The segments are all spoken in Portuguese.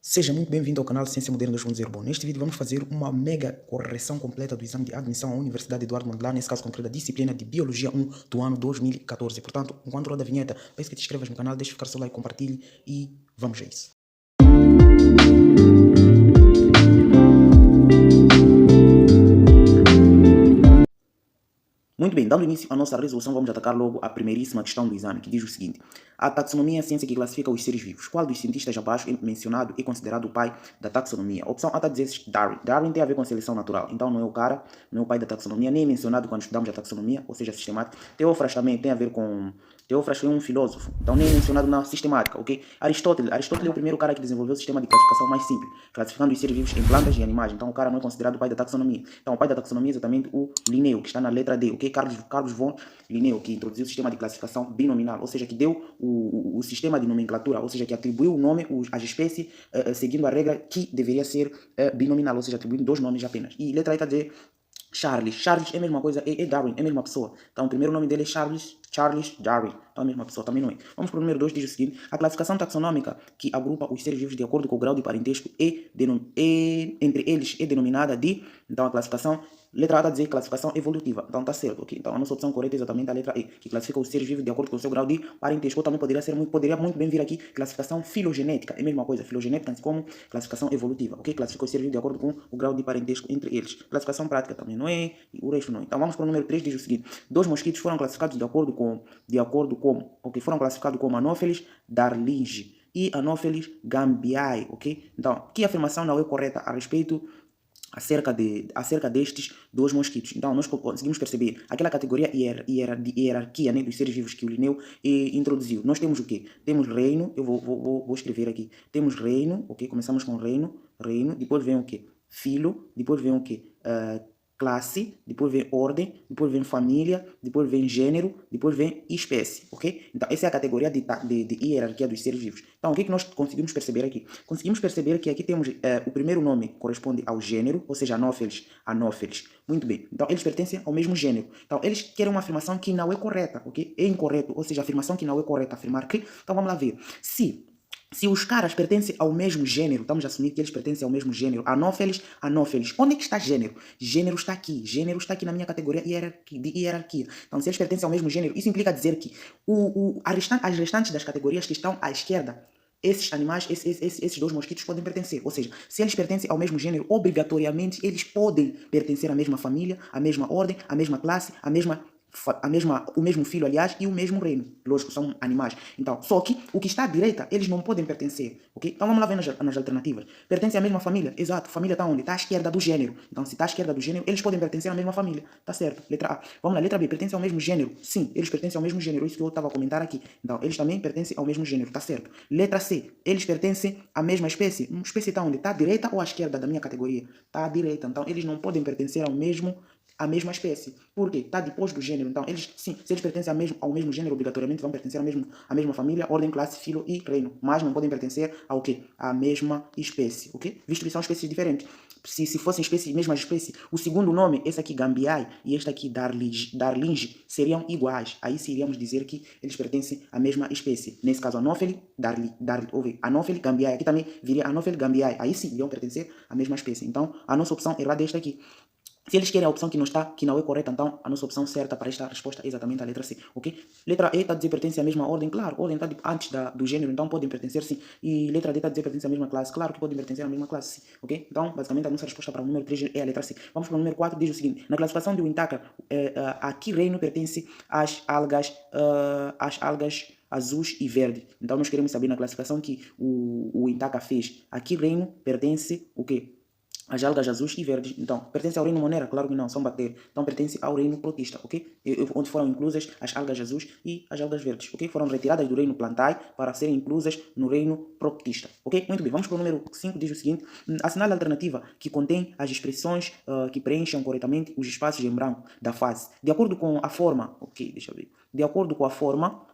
Seja muito bem-vindo ao canal Ciência Moderna 2.0. Bom, neste vídeo vamos fazer uma mega correção completa do exame de admissão à Universidade Eduardo Mondlane, nesse caso concreto da disciplina de Biologia 1 do ano 2014. Portanto, enquanto roda a vinheta, peço que te inscrevas no canal, deixe ficar seu like, compartilhe e vamos a isso. Muito bem, dando início à nossa resolução, vamos atacar logo a primeiríssima questão do exame, que diz o seguinte: a taxonomia é a ciência que classifica os seres vivos. Qual dos cientistas abaixo mencionado é considerado o pai da taxonomia? A opção A está a dizer Darwin. Darwin tem a ver com seleção natural, então não é o cara, não é o pai da taxonomia, nem é mencionado quando estudamos a taxonomia, ou seja, sistemática. Teófras também tem a ver com... Teófras foi um filósofo, então nem é mencionado na sistemática, ok? Aristóteles é o primeiro cara que desenvolveu o sistema de classificação mais simples, classificando os seres vivos em plantas e animais, então o cara não é considerado o pai da taxonomia. Então o pai da taxonomia é exatamente o Linneu, que está na letra D, ok? Carlos von Linneu, que introduziu o sistema de classificação binominal, ou seja, que deu o sistema de nomenclatura, ou seja, que atribuiu o nome às espécies seguindo a regra que deveria ser binominal, ou seja, atribuindo dois nomes apenas. E letra E está a dizer Charles. Charles é a mesma coisa, é Darwin, é a mesma pessoa. Então o primeiro nome dele é Charles Darwin. Então a mesma pessoa, também não é. Vamos para o número 2, diz o seguinte: a classificação taxonômica que agrupa os seres vivos de acordo com o grau de parentesco entre eles é denominada de... Então a classificação... Letra A está a dizer classificação evolutiva. Então está certo, ok? Então a nossa opção correta é exatamente a letra E, que classifica os seres vivos de acordo com o seu grau de parentesco. Ou também poderia muito bem vir aqui classificação filogenética. É a mesma coisa, filogenética assim como classificação evolutiva, ok? Classifica os seres vivos de acordo com o grau de parentesco entre eles. Classificação prática também não é, e o resto não é. Então vamos para o número 3, diz o seguinte: dois mosquitos foram classificados foram classificados como Anopheles darlingi e Anopheles gambiae, ok? Então, que afirmação não é correta a respeito acerca destes dois mosquitos? Então, nós conseguimos perceber aquela categoria de hierarquia, né, dos seres vivos que o Linneu introduziu. Nós temos o quê? Temos reino, eu vou escrever aqui. Temos reino, ok? Começamos com reino, depois vem o quê? Filo, depois vem o quê? Classe, depois vem ordem, depois vem família, depois vem gênero, depois vem espécie, ok? Então, essa é a categoria de hierarquia dos seres vivos. Então, o que nós conseguimos perceber aqui? Conseguimos perceber que aqui temos o primeiro nome corresponde ao gênero, ou seja, Anopheles. Muito bem. Então, eles pertencem ao mesmo gênero. Então, eles querem uma afirmação que não é correta, ok? É incorreto, ou seja, a afirmação que não é correta, afirmar que... Então, vamos lá ver. Se os caras pertencem ao mesmo gênero, estamos a assumir que eles pertencem ao mesmo gênero, Anopheles. Onde é que está gênero? Gênero está aqui na minha categoria de hierarquia. Então, se eles pertencem ao mesmo gênero, isso implica dizer que as restantes das categorias que estão à esquerda, esses animais, esses dois mosquitos podem pertencer. Ou seja, se eles pertencem ao mesmo gênero, obrigatoriamente eles podem pertencer à mesma família, à mesma ordem, à mesma classe, o mesmo filho, aliás, e o mesmo reino. Lógico, são animais. Então, só que o que está à direita, eles não podem pertencer, ok? Então vamos lá ver nas alternativas. Pertencem à mesma família? Exato. Família está onde? Está à esquerda do gênero. Então, se está à esquerda do gênero, eles podem pertencer à mesma família. Tá certo. Letra A. Vamos lá, letra B. Pertencem ao mesmo gênero? Sim, eles pertencem ao mesmo gênero. Isso que eu estava a comentar aqui. Então, eles também pertencem ao mesmo gênero. Tá certo. Letra C. Eles pertencem à mesma espécie? Espécie está onde? Está à direita ou à esquerda da minha categoria? Está à direita. Então, eles não podem pertencer à mesma espécie. Por quê? Está depois do gênero. Então, se eles pertencem ao mesmo gênero, obrigatoriamente vão pertencer à mesma família, ordem, classe, filo e reino. Mas não podem pertencer ao quê? À mesma espécie, ok? Visto que são espécies diferentes. Se fossem mesmas espécies, o segundo nome, esse aqui Gambiae e este aqui darlingi, seriam iguais. Aí sim iríamos dizer que eles pertencem à mesma espécie. Nesse caso, Anopheles, Anopheles, Gambiae. Aqui também viria Anopheles, Gambiae. Aí sim iriam pertencer à mesma espécie. Então, a nossa opção errada é esta aqui. Se eles querem a opção que não é correta, então a nossa opção certa para esta resposta é exatamente a letra C, ok? Letra E está a dizer pertence à mesma ordem, claro, ordem está antes do gênero, então podem pertencer sim. E letra D está a dizer pertence à mesma classe, claro que podem pertencer à mesma classe, sim, ok? Então, basicamente, a nossa resposta para o número 3 é a letra C. Vamos para o número 4, diz o seguinte: na classificação de Wintaka, a que reino pertence às algas azuis e verde? Então, nós queremos saber na classificação que o Wintaka fez, a que reino pertence o quê? As algas azuis e verdes. Então, pertence ao reino Monera? Claro que não, são bactérias. Então, pertence ao reino protista, ok? Onde foram inclusas as algas azuis e as algas verdes, ok? Foram retiradas do reino Plantae para serem inclusas no reino protista, ok? Muito bem, vamos para o número 5, diz o seguinte: assinale a alternativa que contém as expressões que preencham corretamente os espaços em branco da fase. De acordo com a forma, ok, deixa eu ver. De acordo com a forma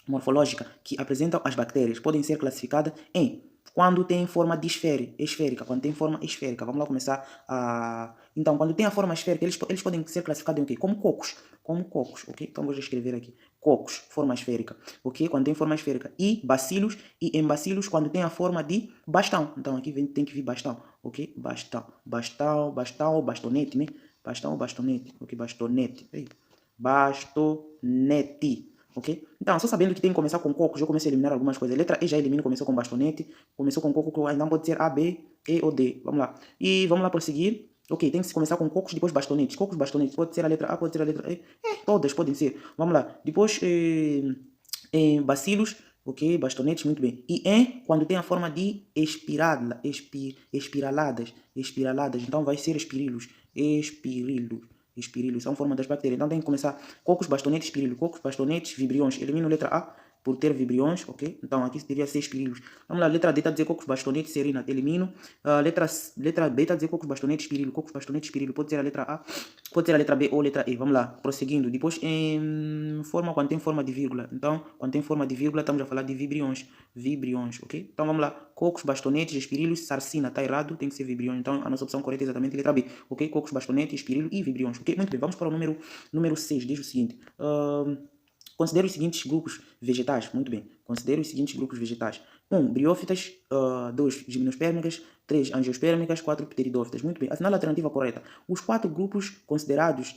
morfológica que apresentam as bactérias, podem ser classificadas em... Quando tem forma de esférica, quando tem forma esférica, vamos lá começar a... Então, quando tem a forma esférica, eles podem ser classificados em o quê? Como cocos, ok? Então, vou escrever aqui. cocos, forma esférica, ok? Quando tem forma esférica. E bacilos, e embacilos quando tem a forma de bastão. Então aqui tem que vir bastão, ok? Bastão, bastão ou bastonete, né? Bastão ou bastonete, ok? Bastonete, bastonete, ok? Então, só sabendo que tem que começar com cocos, eu comecei a eliminar algumas coisas. Letra E já elimino, começou com bastonete, começou com coco, então pode ser A, B, E ou D. Vamos lá. E vamos lá prosseguir. Ok, tem que começar com cocos, depois bastonetes. Cocos, bastonetes. Pode ser a letra A, pode ser a letra E. Todas podem ser. Vamos lá. Depois, bacilos. Ok, bastonetes, muito bem. E quando tem a forma de espiraladas. Então vai ser espirilos. Espirilos. São forma das bactérias. Então tem que começar cocos, bastonetes, espirilo. Cocos, bastonetes, vibriões. Elimino a letra A por ter vibriões, ok? Então aqui deveria ser espirilos. Vamos lá, letra D está a dizer cocos, bastonetes, serina, elimino. Letra B está a dizer cocos, bastonetes, espirilo. Cocos, bastonetes, espirilo. Pode ser a letra A, pode ser a letra B ou a letra E. Vamos lá, prosseguindo. Depois, quando tem forma de vírgula. Então, quando tem forma de vírgula, estamos a falar de vibriões. Vibriões, ok? Então vamos lá, cocos, bastonetes, espirilos, sarcina. Está errado, tem que ser vibriões. Então a nossa opção correta é exatamente a letra B, ok? Cocos, bastonetes, espirilo e vibriões, ok? Muito bem, vamos para o número 6. Diz o seguinte. Considere os seguintes grupos vegetais. Muito bem. Considere os seguintes grupos vegetais. 1. Briófitas. 2. Gimnospermicas. 3. Angiospermicas. 4. Pteridófitas. Muito bem. Assinala a alternativa correta. Os 4 grupos considerados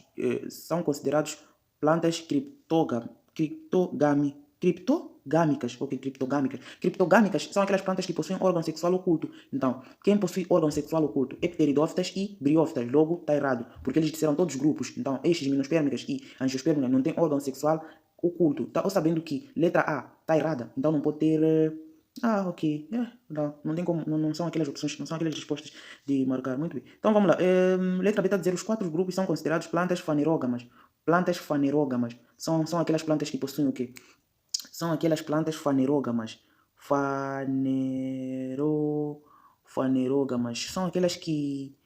são considerados plantas criptogâmicas. Ok, criptogâmicas. Criptogâmicas são aquelas plantas que possuem órgão sexual oculto. Então, quem possui órgão sexual oculto é pteridófitas e briófitas. Logo, está errado, porque eles disseram todos os grupos. Então, estes gimnospermicas e angiospermicas não têm órgão sexual oculto. Tá, ou sabendo que letra A está errada, então não pode ter... ok. Não tem como, não são aquelas opções, não são aquelas respostas de marcar. Muito bem. Então vamos lá. Letra B está a dizer os 4 grupos são considerados plantas fanerógamas. Plantas fanerógamas. São aquelas plantas que possuem o quê? São aquelas plantas fanerógamas. Fanerógamas. São aquelas que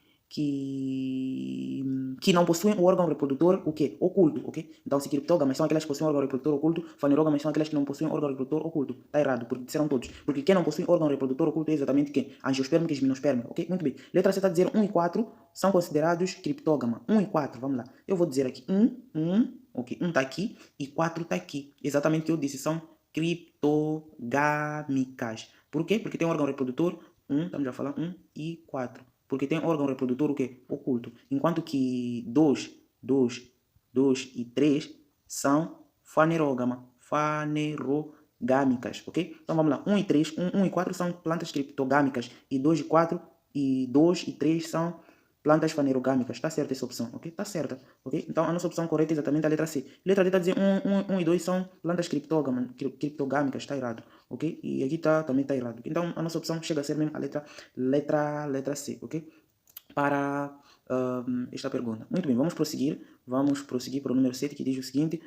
não possuem o órgão reprodutor, o quê? Oculto, ok? Então, se criptógamas são aquelas que possuem órgão reprodutor oculto, fanerógamas são aquelas que não possuem órgão reprodutor oculto. Está errado, porque disseram todos. Porque quem não possui órgão reprodutor oculto é exatamente quem? Angiospermicas e gimnospermicas, ok? Muito bem. Letra C está a dizer 1 e 4 são considerados criptógama. 1 e 4, vamos lá. Eu vou dizer aqui 1, ok? 1 está aqui e 4 está aqui. Exatamente o que eu disse, são criptogâmicas. Por quê? Porque tem um órgão reprodutor, estamos a falar 1 e 4. Porque tem órgão reprodutor o quê? Oculto. Enquanto que 2 e 3 são fanerogâmicas, ok? Então vamos lá, 1 e 3, 1 e 4 são plantas criptogâmicas e 2 e 4 e 2 e 3 são plantas fanerogâmicas. Está certa essa opção, ok? Está certa, ok? Então a nossa opção correta é exatamente a letra C. Letra D está a dizer 1 e 2 são plantas criptogâmicas, está errado, ok? E aqui também está errado. Então a nossa opção chega a ser mesmo a letra C, ok? Para esta pergunta. Muito bem, vamos prosseguir para o número 7, que diz o seguinte.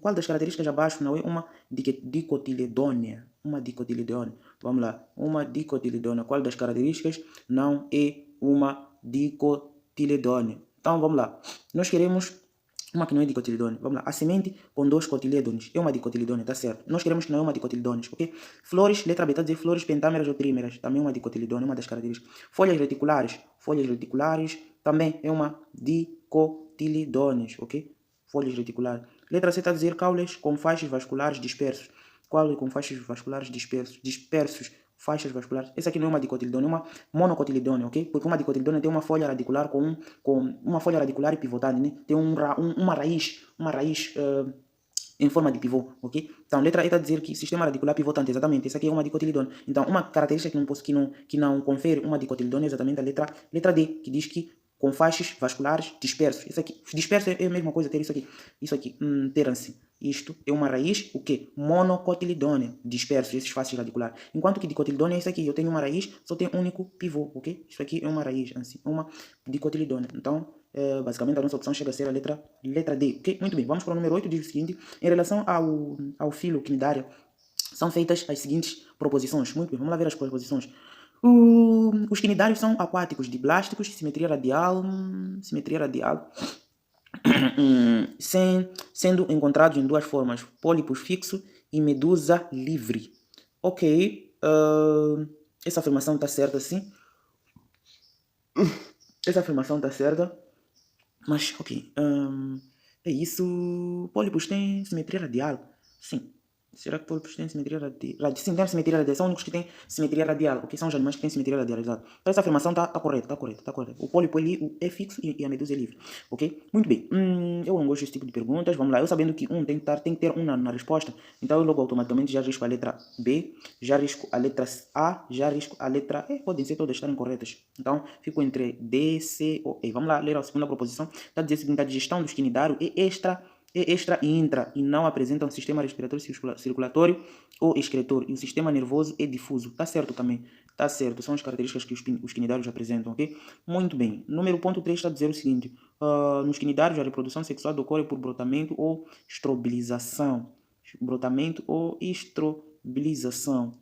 Qual das características abaixo não é uma dicotiledônea? Uma dicotiledônea. Vamos lá. Uma dicotiledônea. Qual das características não é uma dicotiledônea? Então, vamos lá. Nós queremos uma que não é dicotiledônea. Vamos lá. A semente com 2 cotilédones é uma dicotiledônea, tá certo? Nós queremos que não é uma dicotiledônea, ok? Flores, letra B, está a dizer flores pentâmeras ou trímeras. Também é uma dicotiledônea, uma das características. Folhas reticulares também é uma dicotiledônea, ok? Folhas reticulares. Letra C está a dizer caules com faixas vasculares dispersos. Caule com faixas vasculares dispersos. Faixas vasculares. Essa aqui não é uma dicotiledônea, é uma monocotiledônea, ok? Porque uma dicotiledônea tem uma folha radicular com uma folha radicular e pivotante, né? Tem uma raiz em forma de pivô, ok? Então, letra E está a dizer que sistema radicular pivotante, exatamente, essa aqui é uma dicotiledônea. Então, uma característica que não confere uma dicotiledônea é exatamente a letra D, que diz que com faixas vasculares dispersos. Isso aqui, disperso é a mesma coisa, ter isso aqui, ter-se. Isto é uma raiz, o quê? Monocotiledônea, dispersos, esses faixas radiculares. Enquanto que dicotiledônea é isso aqui, eu tenho uma raiz, só tem um único pivô, ok? Isso aqui é uma raiz, assim, uma dicotiledônea. Então, basicamente a nossa opção chega a ser a letra D, ok? Muito bem, vamos para o número 8, diz o seguinte. Em relação ao filo quinidário, são feitas as seguintes proposições. Muito bem, vamos lá ver as proposições. Os quinidários são aquáticos, diblásticos, simetria radial, sendo encontrados em duas formas, pólipos fixo e medusa livre. Ok, essa afirmação está certa, sim. Essa afirmação está certa, mas ok. É isso. Pólipos têm simetria radial. Sim. Será que pólipos têm simetria radial? Sim, têm simetria radial. São únicos que têm simetria radial. Ok? São os animais que têm simetria radial, exato. Então essa afirmação tá correta, tá correta, tá correta. O pólipo ali é fixo e a medusa é livre. Ok? Muito bem. Eu não gosto desse tipo de perguntas. Vamos lá. Eu sabendo que tem que ter um na resposta. Então eu logo automaticamente já risco a letra B, já risco a letra A, já risco a letra E. Podem ser todas estarem corretas. Então fico entre D, C ou E. Vamos lá ler a segunda proposição. Está a dizer o seguinte: a digestão do esquinidário é extra e intra e não apresenta um sistema respiratório circulatório ou excretor, e o sistema nervoso é difuso. Tá certo também, tá certo, são as características que os quinidários apresentam, ok? Muito bem. Número ponto 3 está a dizer o seguinte: nos quinidários a reprodução sexual ocorre por brotamento ou estrobilização. Brotamento ou estrobilização.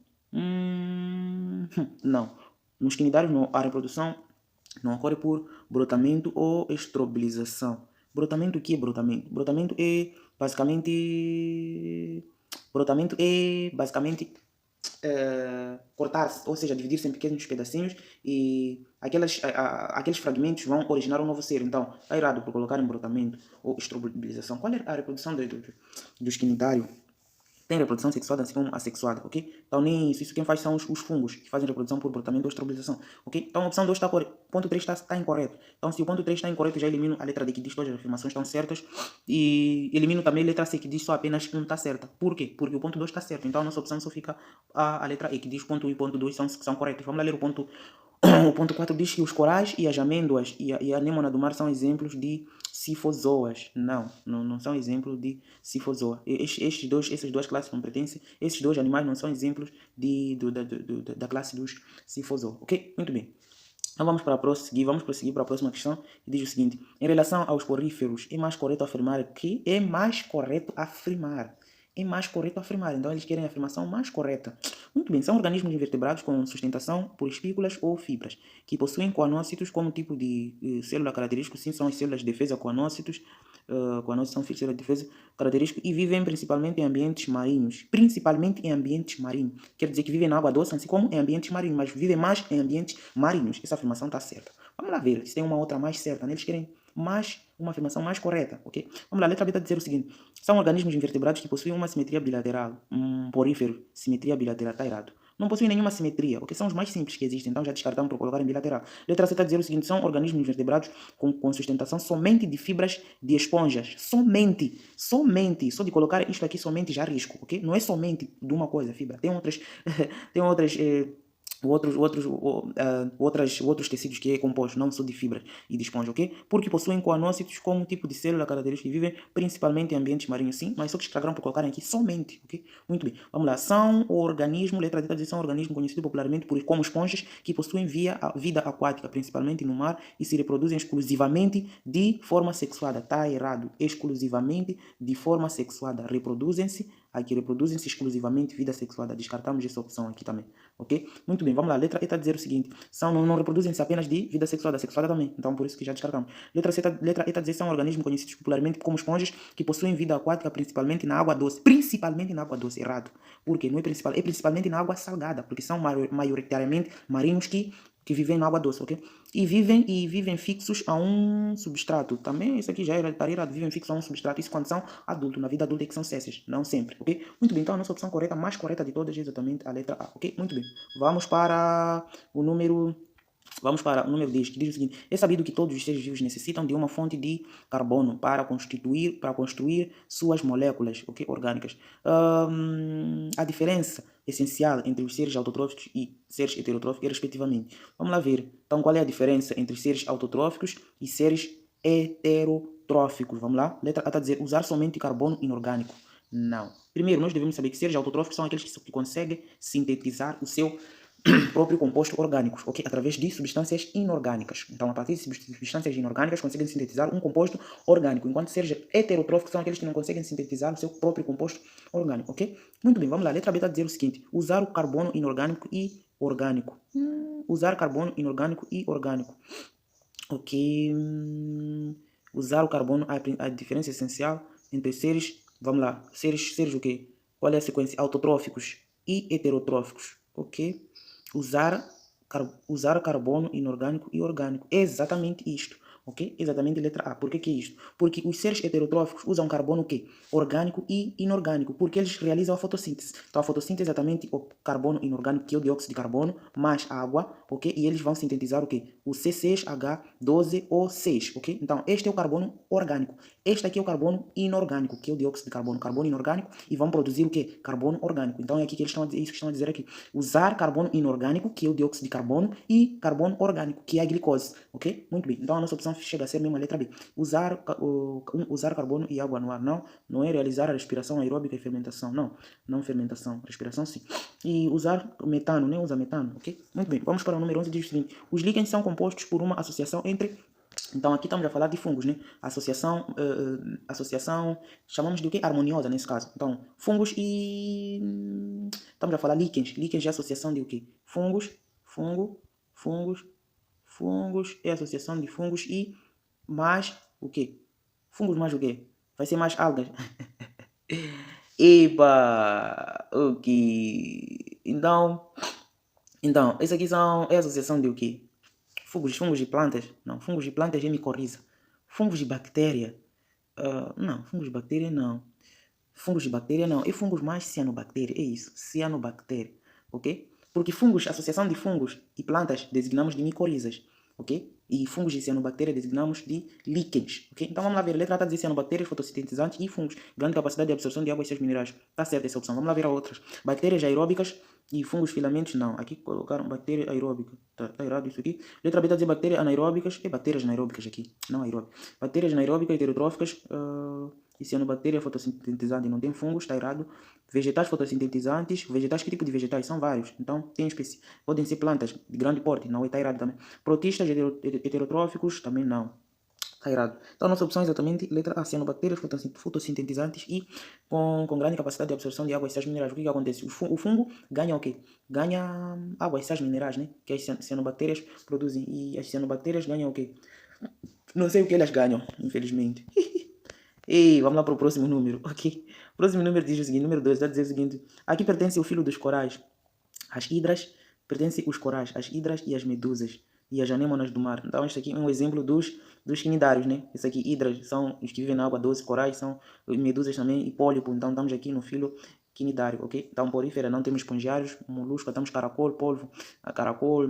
Não. Nos quinidários a reprodução não ocorre por brotamento ou estrobilização. Brotamento, o que é brotamento? Brotamento é basicamente. Brotamento é basicamente cortar-se, ou seja, dividir-se em pequenos pedacinhos e aqueles fragmentos vão originar um novo ser. Então, é errado por colocar em brotamento ou estrobilização. Qual é a reprodução do esquinidário? Tem reprodução sexuada assim como assexuada, ok? Então nem isso quem faz são os fungos, que fazem reprodução por brotamento ou estrobilização, ok? Então a opção 2 está correta, ponto 3 está incorreto. Então se o ponto 3 está incorreto, já elimino a letra D que diz todas as afirmações estão certas e elimino também a letra C que diz só apenas um está certa. Por quê? Porque o ponto 2 está certo, então a nossa opção só fica a letra E que diz ponto 1 e ponto 2 são corretos. Vamos lá ler o ponto o ponto 4 diz que os corais e as amêndoas e a anêmona do mar são exemplos de cifozoas. Não são exemplos de cifozoa. Essas duas classes não pertencem. Esses dois animais não são exemplos da classe dos cifozoa. Ok? Muito bem. Então vamos prosseguir para a próxima questão, que diz o seguinte: em relação aos poríferos, é mais correto afirmar que então eles querem a afirmação mais correta. Muito bem, são organismos invertebrados com sustentação por espículas ou fibras, que possuem coanócitos como tipo de célula característico. Sim, são as células de defesa coanócitos. Coanócitos são células de defesa característico e vivem principalmente em ambientes marinhos. Quer dizer que vivem na água doce, assim como em ambientes marinhos, mas vivem mais em ambientes marinhos. Essa afirmação está certa. Vamos lá ver se tem uma outra mais certa, né? Eles querem uma afirmação mais correta, ok? Vamos lá, a letra B está a dizer o seguinte: são organismos invertebrados que possuem uma simetria bilateral. Porífero, simetria bilateral, está errado. Não possuem nenhuma simetria, ok? São os mais simples que existem, então já descartamos por colocar em bilateral. Letra C está a dizer o seguinte: são organismos invertebrados com sustentação somente de fibras de esponjas. Somente. Só de colocar isto aqui somente já risco, ok? Não é somente de uma coisa, fibra. Tem outras, tem outras outros tecidos que é composto, não só de fibras e de esponja, ok? Porque possuem coanócitos como tipo de célula característica e vivem principalmente em ambientes marinhos, sim, mas só que estragaram por colocarem aqui somente, ok? Muito bem, vamos lá. São organismos, letra D está dizendo, são organismos conhecidos popularmente como esponjas que possuem vida aquática, principalmente no mar, e se reproduzem exclusivamente de forma sexuada. Está errado. Exclusivamente de forma sexuada. Reproduzem-se exclusivamente vida sexuada. Descartamos essa opção aqui também, ok? Muito bem, vamos lá. Letra E está a dizer o seguinte: não reproduzem-se apenas de vida sexuada também, então por isso que já descartamos. Letra E está a dizer: são organismos conhecidos popularmente como esponjas que possuem vida aquática principalmente na água doce. Principalmente na água doce, errado. Por quê? Não é principal, é principalmente na água salgada, porque são maioritariamente marinhos que vivem na água doce, ok? E vivem fixos a um substrato. Também isso aqui já está errado. Vivem fixos a um substrato. Isso quando são adultos. Na vida adulta é que são césseis. Não sempre, ok? Muito bem. Então a nossa opção correta, mais correta de todas, é exatamente a letra A, ok? Muito bem. Vamos para o número 10, que diz o seguinte: é sabido que todos os seres vivos necessitam de uma fonte de carbono para construir suas moléculas, ok, orgânicas. A diferença essencial entre os seres autotróficos e seres heterotróficos é respectivamente. Vamos lá ver. Então, qual é a diferença entre seres autotróficos e seres heterotróficos? Vamos lá. Letra A está a dizer: usar somente carbono inorgânico. Não. Primeiro, nós devemos saber que seres autotróficos são aqueles que conseguem sintetizar o seu próprio composto orgânicos, ok? Através de substâncias inorgânicas. Então, a partir de substâncias inorgânicas, conseguem sintetizar um composto orgânico, enquanto seres heterotróficos são aqueles que não conseguem sintetizar o seu próprio composto orgânico, ok? Muito bem, vamos lá. A letra B está a dizer o seguinte: usar o carbono inorgânico e orgânico. Usar carbono inorgânico e orgânico. Ok. Usar o carbono, a diferença essencial entre seres, vamos lá, seres o quê? Qual é a sequência? Autotróficos e heterotróficos, ok? Usar carbono inorgânico e orgânico. É exatamente isto. ok? Exatamente letra A. Por que é isto? Porque os seres heterotróficos usam carbono o quê? Orgânico e inorgânico, porque eles realizam a fotossíntese. Então a fotossíntese é exatamente o carbono inorgânico, que é o dióxido de carbono, mais água, ok? E eles vão sintetizar o quê? O C6H12O6, ok? Então este é o carbono orgânico. Este aqui é o carbono inorgânico, que é o dióxido de carbono, carbono inorgânico, e vão produzir o quê? Carbono orgânico. Então é aqui que eles estão a dizer, isso que estão a dizer aqui. Usar carbono inorgânico, que é o dióxido de carbono, e carbono orgânico, que é a glicose, ok? Muito bem. Então a nossa opção chega a ser mesmo a letra B. Usar carbono e água no ar. Não é realizar a respiração aeróbica e fermentação. Não fermentação. Respiração sim. E usar metano, né? Usa metano, ok? Muito bem. Vamos para o número 11, diz o seguinte. Os líquens são compostos por uma associação entre... Então aqui estamos a falar de fungos, né? Associação, chamamos de o quê? Harmoniosa nesse caso. Então, fungos e... Estamos a falar líquens. Líquens é associação de o quê? Fungos é associação de fungos e mais o quê? Fungos mais o quê? Vai ser mais algas. Epa! Ok. Então, esse aqui é a associação de o quê? Fungos de plantas? Não, fungos de plantas é micorriza. Fungos de bactéria? Não, fungos de bactéria não. Fungos de bactéria não. E fungos mais cianobactéria, é isso, cianobactéria, ok? Porque fungos, associação de fungos e plantas designamos de micorrizas, ok? E fungos de cianobactéria designamos de líquens, ok? Então vamos lá ver, a letra A está a dizer cianobactérias, fotossintetizantes e fungos, grande capacidade de absorção de água e seus minerais. Está certa essa opção, vamos lá ver as outras. Bactérias aeróbicas e fungos filamentos, não. Aqui colocaram bactéria aeróbica, tá errado isso aqui. Letra B está a dizer bactérias anaeróbicas, e bactérias anaeróbicas aqui, não aeróbicas. Bactérias anaeróbicas heterotróficas, e cianobactéria fotossintetizante, não tem fungos, está errado. Vegetais fotossintetizantes, vegetais, que tipo de vegetais? São vários, então tem podem ser plantas de grande porte, não, está errado também. Protistas heterotróficos, também não, está errado. Então a nossa opção é exatamente letra A, cianobactérias fotossintetizantes e com grande capacidade de absorção de água e sais minerais. O que acontece? O fungo ganha o quê? Ganha água e sais minerais, né? Que as cianobactérias produzem, e as cianobactérias ganham o quê? Não sei o que elas ganham, infelizmente. E vamos lá para o próximo número, ok? O próximo número diz o seguinte, número 2, vai dizer o seguinte. Aqui pertence o filo dos corais. As hidras, pertencem os corais, as hidras e as medusas. E as anêmonas do mar. Então este aqui é um exemplo dos quinidários, né? Esse aqui, hidras, são os que vivem na água doce, corais são medusas também, e pólipo. Então estamos aqui no filo quinidário, ok? Então porífera, não temos espongiários, molusco, estamos caracol, polvo, caracol,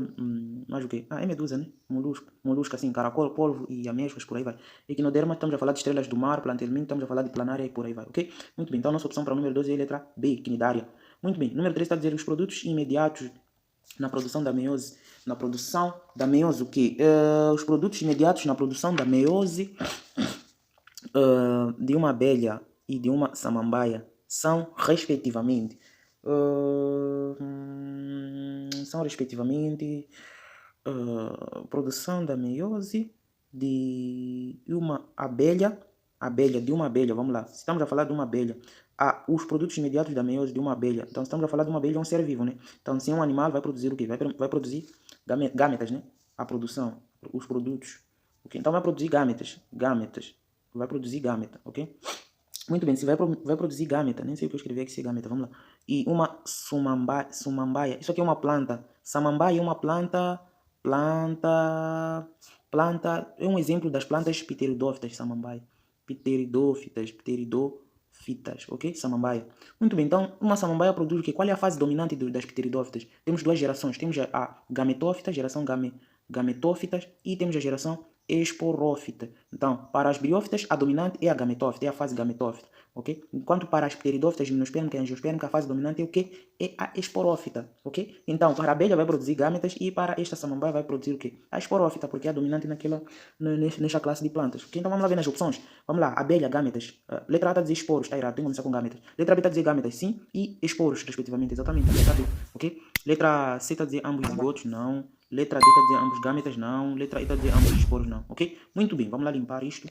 mais o quê? É medusa, né? Molusco assim, caracol, polvo e ameixas, por aí vai. Equinoderma, estamos a falar de estrelas do mar, plantelminto, estamos a falar de planária e por aí vai, ok? Muito bem, então a nossa opção para o número 12 é a letra B, quinidária. Muito bem, número 3 está a dizer os produtos imediatos na produção da meiose. Na produção da meiose, o quê? Os produtos imediatos na produção da meiose de uma abelha e de uma samambaia são respectivamente produção da meiose de uma abelha, vamos lá, se estamos a falar de uma abelha, os produtos imediatos da meiose de uma abelha, então estamos a falar de uma abelha, é um ser vivo, né? Então se é um animal, vai produzir o quê? Vai produzir gametas, né? A produção, os produtos, okay? Então vai produzir gametas, vai produzir gâmeta, ok? Muito bem, se vai produzir gâmeta, nem sei o que eu escrevi aqui, se é gâmeta, vamos lá. E uma sumambaia, isso aqui é uma planta. Samambaia é uma planta, é um exemplo das plantas pteridófitas, samambaia. Pteridófitas, ok? Samambaia. Muito bem, então uma samambaia produz o quê? Qual é a fase dominante das pteridófitas? Temos duas gerações, temos a gametófita, geração gametófitas, e temos a geração esporófita. Então, para as briófitas, a dominante é a gametófita, é a fase gametófita, ok? Enquanto para as pteridófitas, gimnospermicas e angiospermicas, a fase dominante é o quê? É a esporófita, ok? Então, para a abelha vai produzir gametas e para esta samambaia vai produzir o quê? A esporófita, porque é a dominante nesta classe de plantas, ok? Então, vamos lá ver nas opções. Vamos lá, abelha, gametas. Letra A está a dizer esporos, está errado, tem que começar com gametas. Letra B está a dizer gametas, sim, e esporos, respectivamente, exatamente, letra B, ok? Letra C está a dizer ambos zigotos, não. Letra D está a dizer ambos gametas, não. Letra E está a dizer ambos esporos, não, ok? Muito bem, vamos lá limpar isto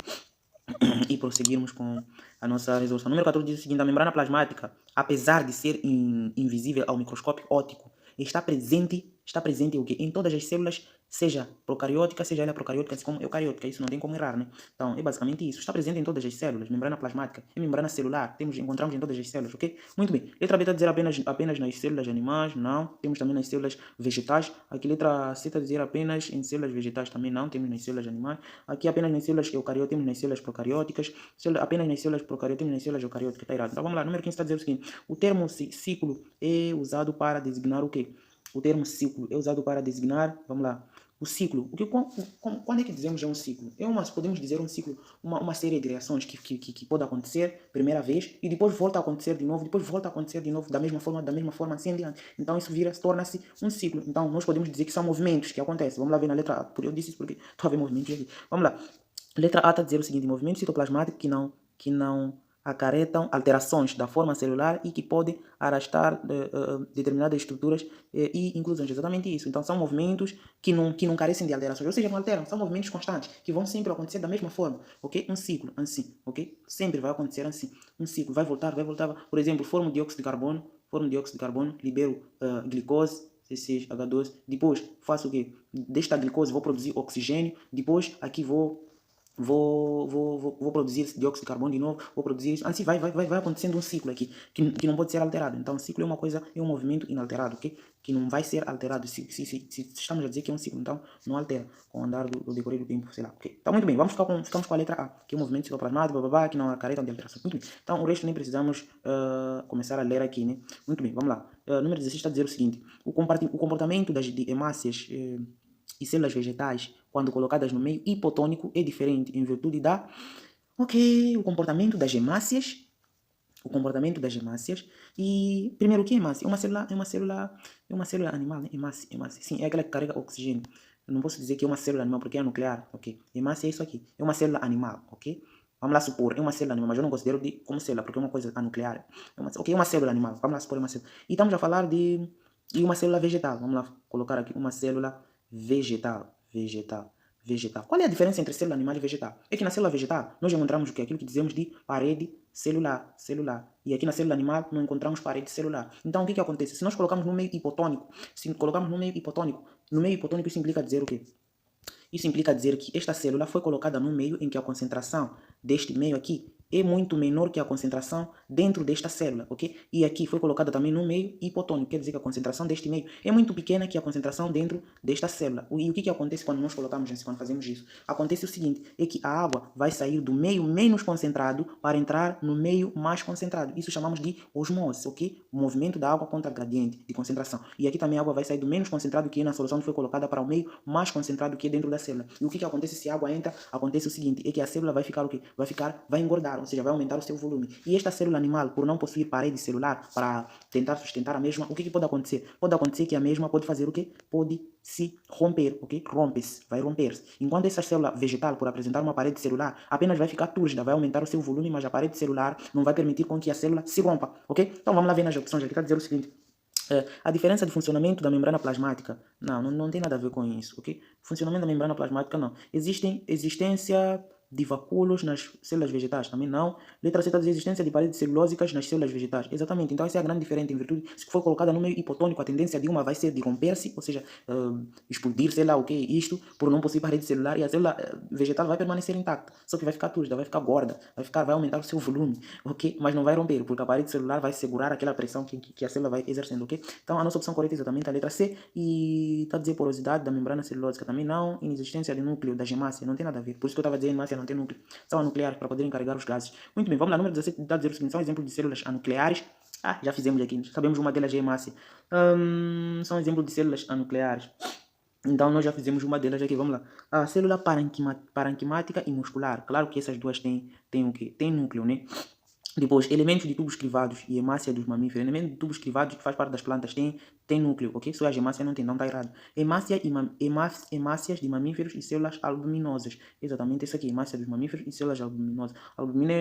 e prosseguirmos com a nossa resolução. Número 14 diz o seguinte: a membrana plasmática, apesar de ser invisível ao microscópio óptico, está presente está presente o quê? Em todas as células, seja procariótica, seja ela procariótica, assim como eucariótica, isso não tem como errar, né? Então, é basicamente isso, está presente em todas as células, membrana plasmática, é membrana celular, encontramos em todas as células, ok? Muito bem, letra B está a dizer apenas nas células animais, não, temos também nas células vegetais, aqui letra C está a dizer apenas em células vegetais, também não, temos nas células animais, aqui apenas nas células eucarióticas, temos nas células procarióticas, apenas nas células procarióticas, temos nas células eucarióticas, está errado. Então vamos lá, número 15 está a dizer o seguinte, o termo ciclo é usado para designar o quê? O termo ciclo é usado para designar, vamos lá, o ciclo. Quando é que dizemos é um ciclo? Podemos dizer um ciclo, uma série de reações que pode acontecer primeira vez e depois volta a acontecer de novo, depois volta a acontecer de novo da mesma forma, assim em diante. Então isso torna-se um ciclo. Então nós podemos dizer que são movimentos que acontecem. Vamos lá ver na letra A. Eu disse isso porque estou a ver movimentos aqui. Vamos lá. Letra A está a dizer o seguinte, movimento citoplasmático que não acarretam alterações da forma celular e que podem arrastar determinadas estruturas e inclusões. Exatamente isso. Então, são movimentos que não carecem de alterações, ou seja, não alteram, são movimentos constantes, que vão sempre acontecer da mesma forma, ok? Um ciclo, assim, ok? Sempre vai acontecer assim. Um ciclo, vai voltar. Por exemplo, formo dióxido de carbono, libero glicose, C6H12, depois faço o quê? Desta glicose vou produzir oxigênio, depois aqui vou produzir dióxido de carbono de novo, vou produzir isso. Assim vai acontecendo um ciclo aqui, que não pode ser alterado. Então, o ciclo é um movimento inalterado, ok? Que não vai ser alterado. Se estamos a dizer que é um ciclo, então não altera com o andar do decorrer do tempo, sei lá, ok? Então, muito bem, ficamos com a letra A, que é um movimento citoplasmático, que não acarreta de alteração. Muito bem. Então, o resto nem precisamos começar a ler aqui, né? Muito bem, vamos lá. Número 16 está a dizer o seguinte, o comportamento de hemácias e células vegetais, quando colocadas no meio hipotônico, é diferente em virtude da... Ok, o comportamento das hemácias. E, primeiro, o que é hemácia? É uma célula animal, né? Hemácia. Sim, é aquela que carrega oxigênio. Eu não posso dizer que é uma célula animal porque é nuclear, ok? Hemácia é isso aqui. É uma célula animal, ok? Vamos lá supor, é uma célula animal, mas eu não considero como célula, porque é uma coisa nuclear. Ok, é uma célula animal, vamos lá supor, é uma célula. E estamos a falar de uma célula vegetal. Vamos lá colocar aqui uma célula vegetal. Qual é a diferença entre célula animal e vegetal? É que na célula vegetal nós encontramos o que? Aquilo que dizemos de parede celular. E aqui na célula animal não encontramos parede celular. Então o que acontece? Se nós colocamos no meio hipotônico, no meio hipotônico isso implica dizer o quê? Isso implica dizer que esta célula foi colocada num meio em que a concentração deste meio aqui é muito menor que a concentração dentro desta célula, ok? E aqui foi colocada também no meio hipotônico, quer dizer que a concentração deste meio é muito pequena que a concentração dentro desta célula. E o que acontece quando nós colocamos assim, quando fazemos isso? Acontece o seguinte, é que a água vai sair do meio menos concentrado para entrar no meio mais concentrado. Isso chamamos de osmose, ok? O movimento da água contra gradiente de concentração. E aqui também a água vai sair do menos concentrado que é na solução que foi colocada para o meio mais concentrado que é dentro da célula. E o que acontece se a água entra? Acontece o seguinte, é que a célula vai ficar o quê? Vai engordar, ou seja, vai aumentar o seu volume. E esta célula animal, por não possuir parede celular para tentar sustentar a mesma, o que pode acontecer? Pode acontecer que a mesma pode fazer o quê? Pode se romper, ok? Vai romper-se. Enquanto essa célula vegetal, por apresentar uma parede celular, apenas vai ficar túrgida, vai aumentar o seu volume, mas a parede celular não vai permitir com que a célula se rompa, ok? Então vamos lá ver nas opções, aqui está a dizer o seguinte, a diferença de funcionamento da membrana plasmática, não tem nada a ver com isso, ok? Funcionamento da membrana plasmática, não. Existência de vacúolos nas células vegetais, também não. Letra C está a dizer existência de paredes celulósicas nas células vegetais. Exatamente, então essa é a grande diferença em virtude, se for colocada no meio hipotônico, a tendência de uma vai ser de romper-se, ou seja, explodir, sei lá o que é isto, por não possuir parede celular, e a célula vegetal vai permanecer intacta, só que vai ficar túrgida, vai ficar gorda, vai aumentar o seu volume, ok? Mas não vai romper, porque a parede celular vai segurar aquela pressão que a célula vai exercendo, ok? Então a nossa opção correta é exatamente a letra C, e está a dizer porosidade da membrana celulósica também não, inexistência de núcleo da hemácia, não tem nada a ver, por isso que eu estava dizendo hemácia não tem núcleo, são anucleares para poderem carregar os gases. Muito bem, vamos lá, número 17 está a dizer o seguinte, são exemplos de células anucleares. Já fizemos aqui, sabemos uma delas é hemácia. São exemplos de células anucleares. Então nós já fizemos uma delas aqui, vamos lá. A célula parenquimática e muscular. Claro que essas duas têm o quê? Tem núcleo, né? Depois, elementos de tubos crivados e hemácia dos mamíferos. Elemento de tubos crivados que faz parte das plantas tem núcleo, ok? Só as hemácias não tem, não está errado. Hemácias de mamíferos e células albuminosas. Exatamente isso aqui, hemácia dos mamíferos e células albuminosas. Albumina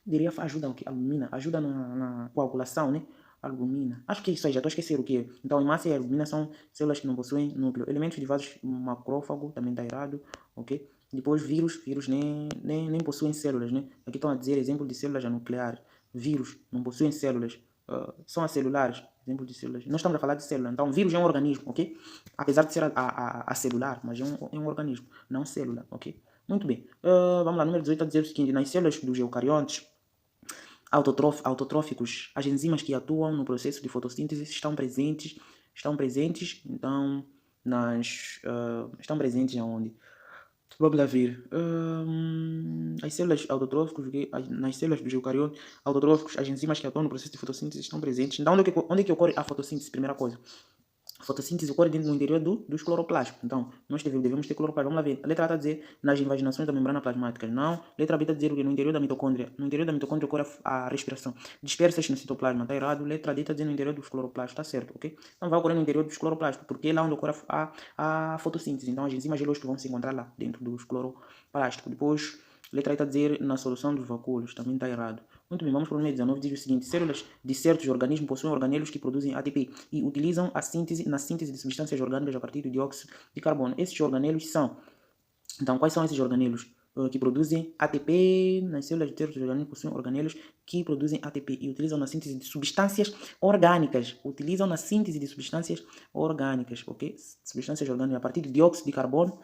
diria, ajuda o quê? Albumina, ajuda na coagulação, né? Albumina. Acho que é isso aí, já estou a esquecer o que é. Então, hemácia e albumina são células que não possuem núcleo. Elementos derivados macrófago, também está errado, ok? Depois, vírus nem possuem células, né? Aqui estão a dizer exemplo de células nucleares. Vírus não possuem células. são as celulares. Exemplo de células. Nós estamos a falar de célula. Então, vírus é um organismo, ok? Apesar de ser a celular, mas é um organismo, não célula, ok? Muito bem. Vamos lá, número 18 a dizer o seguinte: nas células dos eucariontes autotróficos, as enzimas que atuam no processo de fotossíntese estão presentes, então, estão presentes aonde? Vamos lá ver. As células autotróficos, nas células dos eucariontes autotróficos, as enzimas que atuam no processo de fotossíntese estão presentes. Então, onde é que ocorre a fotossíntese? Primeira coisa. A fotossíntese ocorre dentro do interior dos cloroplastos. Então, nós devemos ter cloroplastos. Vamos lá ver. A letra A está a dizer nas invaginações da membrana plasmática. Não. Letra B está a dizer o que? No interior da mitocôndria. No interior da mitocôndria ocorre a respiração. Dispersa-se no citoplasma. Está errado. Letra D está dizendo no interior dos cloroplastos. Está certo, ok? Então, vai ocorrer no interior dos cloroplastos, porque é lá onde ocorre a fotossíntese. Então, as enzimas gelosas vão se encontrar lá, dentro dos cloroplastos. Depois, letra E está a dizer na solução dos vacúolos. Também está errado. Muito bem, vamos para o número 19, diz o seguinte: células de certos organismos possuem organelos que produzem ATP e utilizam na síntese de substâncias orgânicas a partir do dióxido de carbono. Esses organelos são... Então, quais são esses organelos que produzem ATP? Nas células de certos organismos possuem organelos que produzem ATP e utilizam na síntese de substâncias orgânicas. Utilizam na síntese de substâncias orgânicas, ok? Substâncias orgânicas a partir do dióxido de carbono.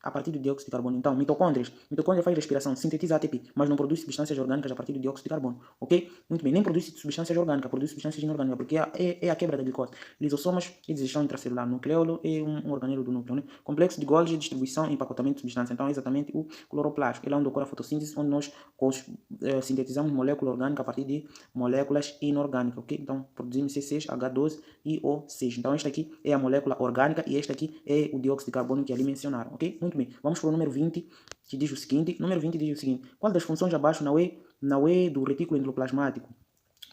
A partir do dióxido de carbono. Então, mitocôndrias. Mitocôndria faz respiração, sintetiza ATP, mas não produz substâncias orgânicas a partir do dióxido de carbono. Ok? Muito bem. Nem produz substâncias orgânicas, produz substâncias inorgânicas, porque é a quebra da glicose. Lisossomas e digestão intracelular. Nucleolo é um organelo do núcleo. Né? Complexo de Golgi, distribuição e empacotamento de substância. Então, é exatamente o cloroplasto. É lá onde ocorre a fotossíntese, onde nós sintetizamos molécula orgânica a partir de moléculas inorgânicas. Ok? Então, produzimos C6H12 e O6. Então, esta aqui é a molécula orgânica e esta aqui é o dióxido de carbono que ali mencionaram. Ok? Muito bem, vamos para o número 20, que diz o seguinte. Número 20 diz o seguinte: qual das funções abaixo não é do retículo endoplasmático?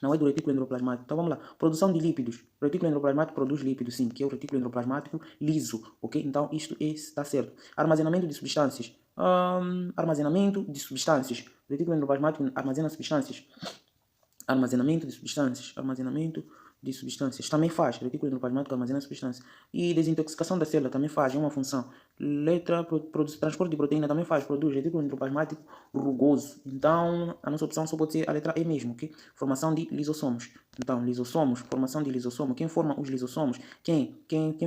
Não é do retículo endoplasmático. Então vamos lá. Produção de lípidos. O retículo endoplasmático produz lípidos, sim, que é o retículo endoplasmático liso, ok? Então isto está certo. Armazenamento de substâncias. Armazenamento de substâncias. O retículo endoplasmático armazena substâncias. Armazenamento de substâncias. Armazenamento de substâncias também faz. O retículo endoplasmático armazena substâncias. E desintoxicação da célula também faz, é uma função. Letra, transporte de proteína também faz, produz retículo endoplasmático rugoso. Então, a nossa opção só pode ser a letra E mesmo, ok? Formação de lisossomos. Então, lisossomos, formação de lisossomo. Quem forma os lisossomos? Quem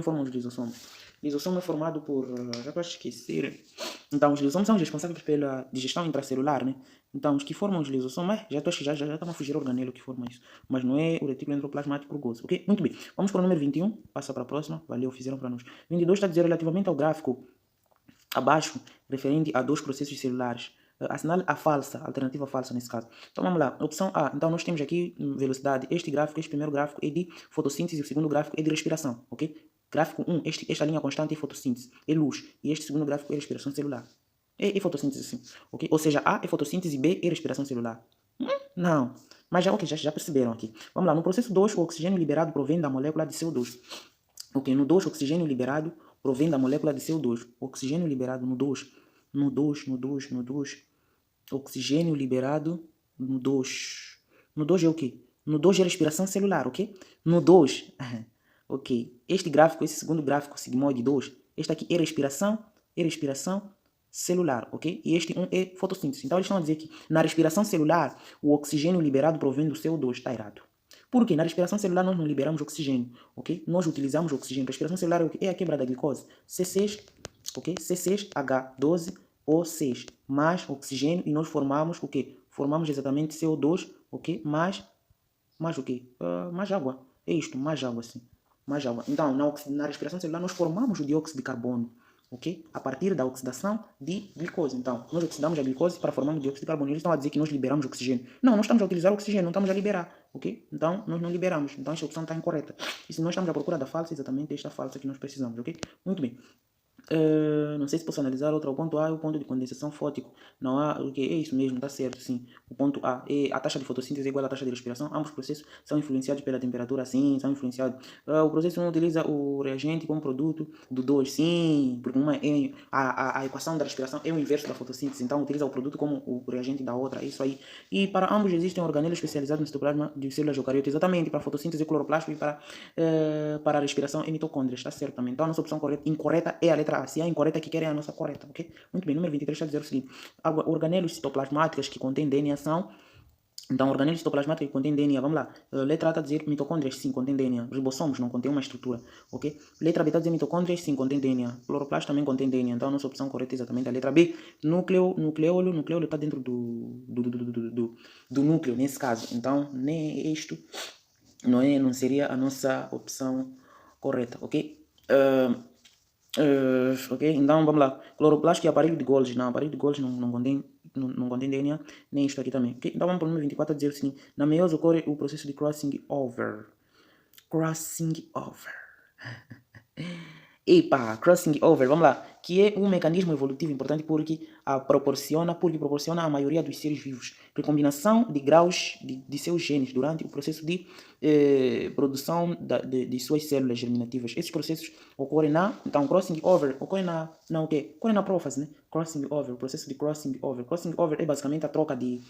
forma os lisossomos? Lisossomo é formado por... já para esquecer. Então, os lisossomos são os responsáveis pela digestão intracelular, né? Então, os que formam os lisossomos, já estão a fugir o organelo que forma isso. Mas não é o retículo endoplasmático rugoso, ok? Muito bem. Vamos para o número 21. Passa para a próxima. Valeu, fizeram para nós. 22 está a dizer relativamente ao gráfico abaixo, referente a dois processos celulares. Assinale a falsa, a alternativa falsa nesse caso. Então vamos lá, opção A. Então nós temos aqui velocidade. Este primeiro gráfico é de fotossíntese e o segundo gráfico é de respiração, ok? Gráfico 1, esta linha constante é fotossíntese, é luz. E este segundo gráfico é respiração celular. É fotossíntese sim, ok? Ou seja, A é fotossíntese, B é respiração celular. Não, mas já perceberam aqui. Vamos lá, no processo 2, o oxigênio liberado provém da molécula de CO2. Ok, no 2, oxigênio liberado provém da molécula de CO2. Oxigênio liberado no 2. Oxigênio liberado no 2. No 2 é o quê? No 2 é respiração celular, ok? No 2, ok. Este gráfico, esse segundo gráfico, sigmoide 2, este aqui é respiração celular, ok? E este 1 é fotossíntese. Então eles estão a dizer que na respiração celular, o oxigênio liberado provém do CO2. Está errado. Por quê? Na respiração celular nós não liberamos oxigênio, ok? Nós utilizamos oxigênio. A respiração celular é a quebra da glicose. C6, ok? C6H12O6 mais oxigênio e nós formamos o quê? Formamos exatamente CO2, ok? Mais o quê? Mais água. É isto, mais água, sim. Mais água. Então, na respiração celular nós formamos o dióxido de carbono, ok? A partir da oxidação de glicose. Então, nós oxidamos a glicose para formar o dióxido de carbono. Eles estão a dizer que nós liberamos oxigênio. Não, nós estamos a utilizar oxigênio, não estamos a liberar, ok? Então, nós não liberamos. Então, esta opção está incorreta. E se nós estamos à procura da falsa, exatamente esta falsa que nós precisamos, ok? Muito bem. Não sei se posso analisar outra. O ponto A é o ponto de condensação fótico. Não há, o que é isso mesmo, está certo, sim. O ponto A é a taxa de fotossíntese é igual à taxa de respiração. Ambos os processos são influenciados pela temperatura, sim, são influenciados. O processo 1 utiliza o reagente como produto do 2, sim, porque a equação da respiração é o inverso da fotossíntese, então utiliza o produto como o reagente da outra, é isso aí. E para ambos existem organelos especializados no citoplasma de células eucariotas, exatamente, para a fotossíntese é cloroplasto e para a respiração é mitocôndrias, está certo também. Então a nossa opção incorreta é a letra A. Se a incorreta que quer é a nossa correta, ok? Muito bem, número 23 está a dizer o seguinte: organelos citoplasmáticos que contêm DNA são Então, organismo citoplasmático que contém DNA, vamos lá. Letra A está a dizer mitocôndrias, sim, contém DNA. Ribossomos não contém uma estrutura, ok? Letra B está a dizer mitocôndrias, sim, contém DNA. Cloroplasto também contém DNA, então a nossa opção correta é exatamente a letra B. Nucleolo está dentro do núcleo, nesse caso. Então, nem isto não seria a nossa opção correta, ok? Ok, então vamos lá. Cloroplasto e aparelho de Golgi. Não, aparelho de Golgi não contém DNA, nem isto aqui também. Ok, então vamos para o número 24 a dizer assim: na meiose ocorre o processo de crossing over. Crossing over. Epa, crossing over, vamos lá, que é um mecanismo evolutivo importante porque proporciona à maioria dos seres vivos recombinação de graus de seus genes durante o processo de produção de suas células germinativas. Esses processos ocorrem então, crossing over ocorre o quê? Ocorre na prófase, né? Crossing over, o processo de crossing over. Crossing over é basicamente a troca de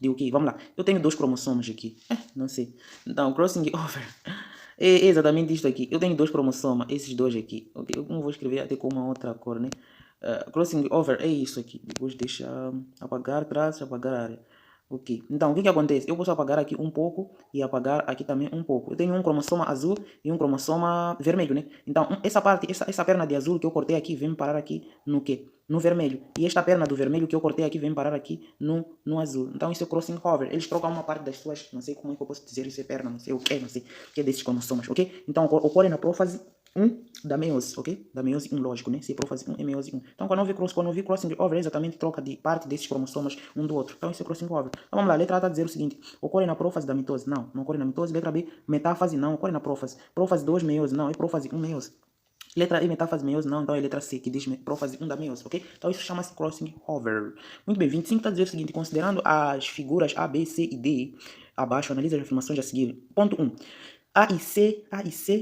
o quê? Vamos lá, eu tenho 2 cromossomos aqui, não sei. Então, crossing over é exatamente isto aqui. Eu tenho 2 cromossomas, esses dois aqui. Okay? Eu não vou escrever até com uma outra cor, né? Crossing over é isso aqui. Depois deixa apagar traços, apagar área. Ok. Então, o que acontece? Eu posso apagar aqui um pouco e apagar aqui também um pouco. Eu tenho um cromossoma azul e um cromossoma vermelho, né? Então, essa parte, essa perna de azul que eu cortei aqui vem parar aqui no quê? No vermelho. E esta perna do vermelho que eu cortei aqui vem parar aqui no azul. Então, isso é crossing over. Eles trocam uma parte das suas, não sei como é que eu posso dizer isso é perna, não sei o que, não sei o que é desses cromossomas, ok? Então, ocorre na prófase 1 da meiose, ok? Da meiose 1, lógico, né? Se é prófase 1, é meiose 1. Então, quando eu vi crossing over, é exatamente troca de parte desses cromossomas um do outro. Então, isso é crossing over. Então, vamos lá, letra A está a dizer o seguinte: ocorre na prófase da mitose? Não, não ocorre na mitose. Letra B, metáfase? Não, ocorre na prófase. Prófase 2, meiose? Não, é prófase 1, meiose. Letra E, metáfase meiose? Não, então é letra C, que diz prófase 1 da meiose, ok? Então isso chama-se crossing over. Muito bem, 25 está a dizer o seguinte: considerando as figuras A, B, C e D abaixo, analise as afirmações a seguir. Ponto 1. A e C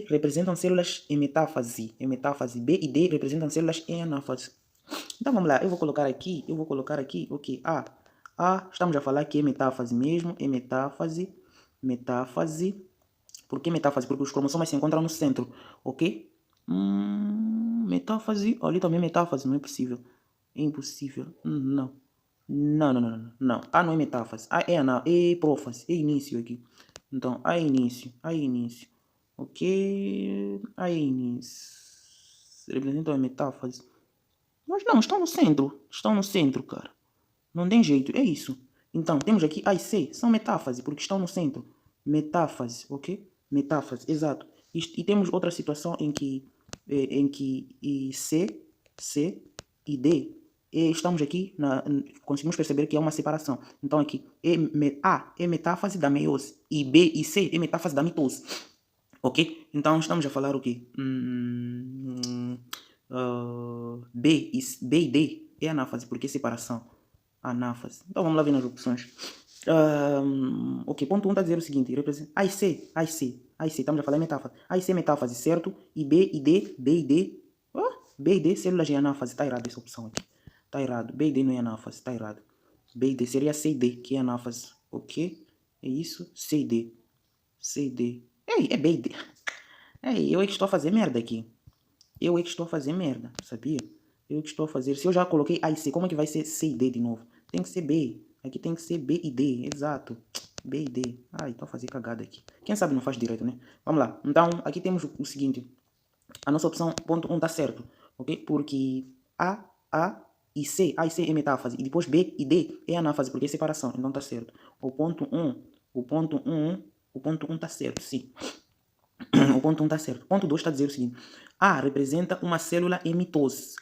representam células em metáfase. B e D representam células em anáfase. Então vamos lá, eu vou colocar aqui, ok, estamos a falar que é metáfase mesmo, é metáfase. Por que metáfase? Porque os cromossomas se encontram no centro, ok? Metáfase, ali também metáfase, não é possível. É impossível, não. Não. A não é metáfase, A é prófase, é início aqui. Então, A é início, ok? A é início. Representam a metáfase. Mas não, estão no centro, cara. Não tem jeito, é isso. Então, temos aqui A e C, são metáfase, porque estão no centro. Metáfase, ok? Metáfase, exato. E temos outra situação em que C e D, estamos aqui, conseguimos perceber que é uma separação. Então, aqui, A é metáfase da meiose, e B e C é metáfase da mitose. Ok? Então, estamos a falar o quê? B e D é anáfase, porque é separação. Anáfase. Então vamos lá ver nas opções. Ok, ponto 1 está a dizer o seguinte: A e C, estamos a falar em metáfase. A e C metáfase, certo? E B e D, B e D, células em anáfase. Está errado essa opção aqui. Está errado. B e D não é anáfase, está errado. B e D seria C e D, que é anáfase. Ok? É isso? C e D. Ei, é B e D. Ei, eu é que estou a fazer merda aqui. Sabia? Eu é que estou a fazer. Se eu já coloquei A e C, como é que vai ser C e D de novo? Tem que ser B. Aqui tem que ser B e D, exato. B e D. Ai, estou a fazer cagada aqui. Quem sabe não faz direito, né? Vamos lá. Então, aqui temos o seguinte. A nossa opção, ponto 1 está certo, ok? Porque A e C é metáfase. E depois B e D é anáfase, porque é separação. Então está certo. O ponto 1 está certo, sim. O ponto 1 está certo. O ponto 2 está a dizer o seguinte: A representa uma célula em mitose.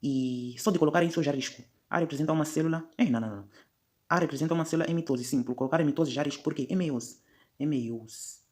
E só de colocar isso eu já risco. A representa uma célula. Não. A representa uma célula em mitose. Sim, por colocar em mitose já risco. Por quê? É meiose.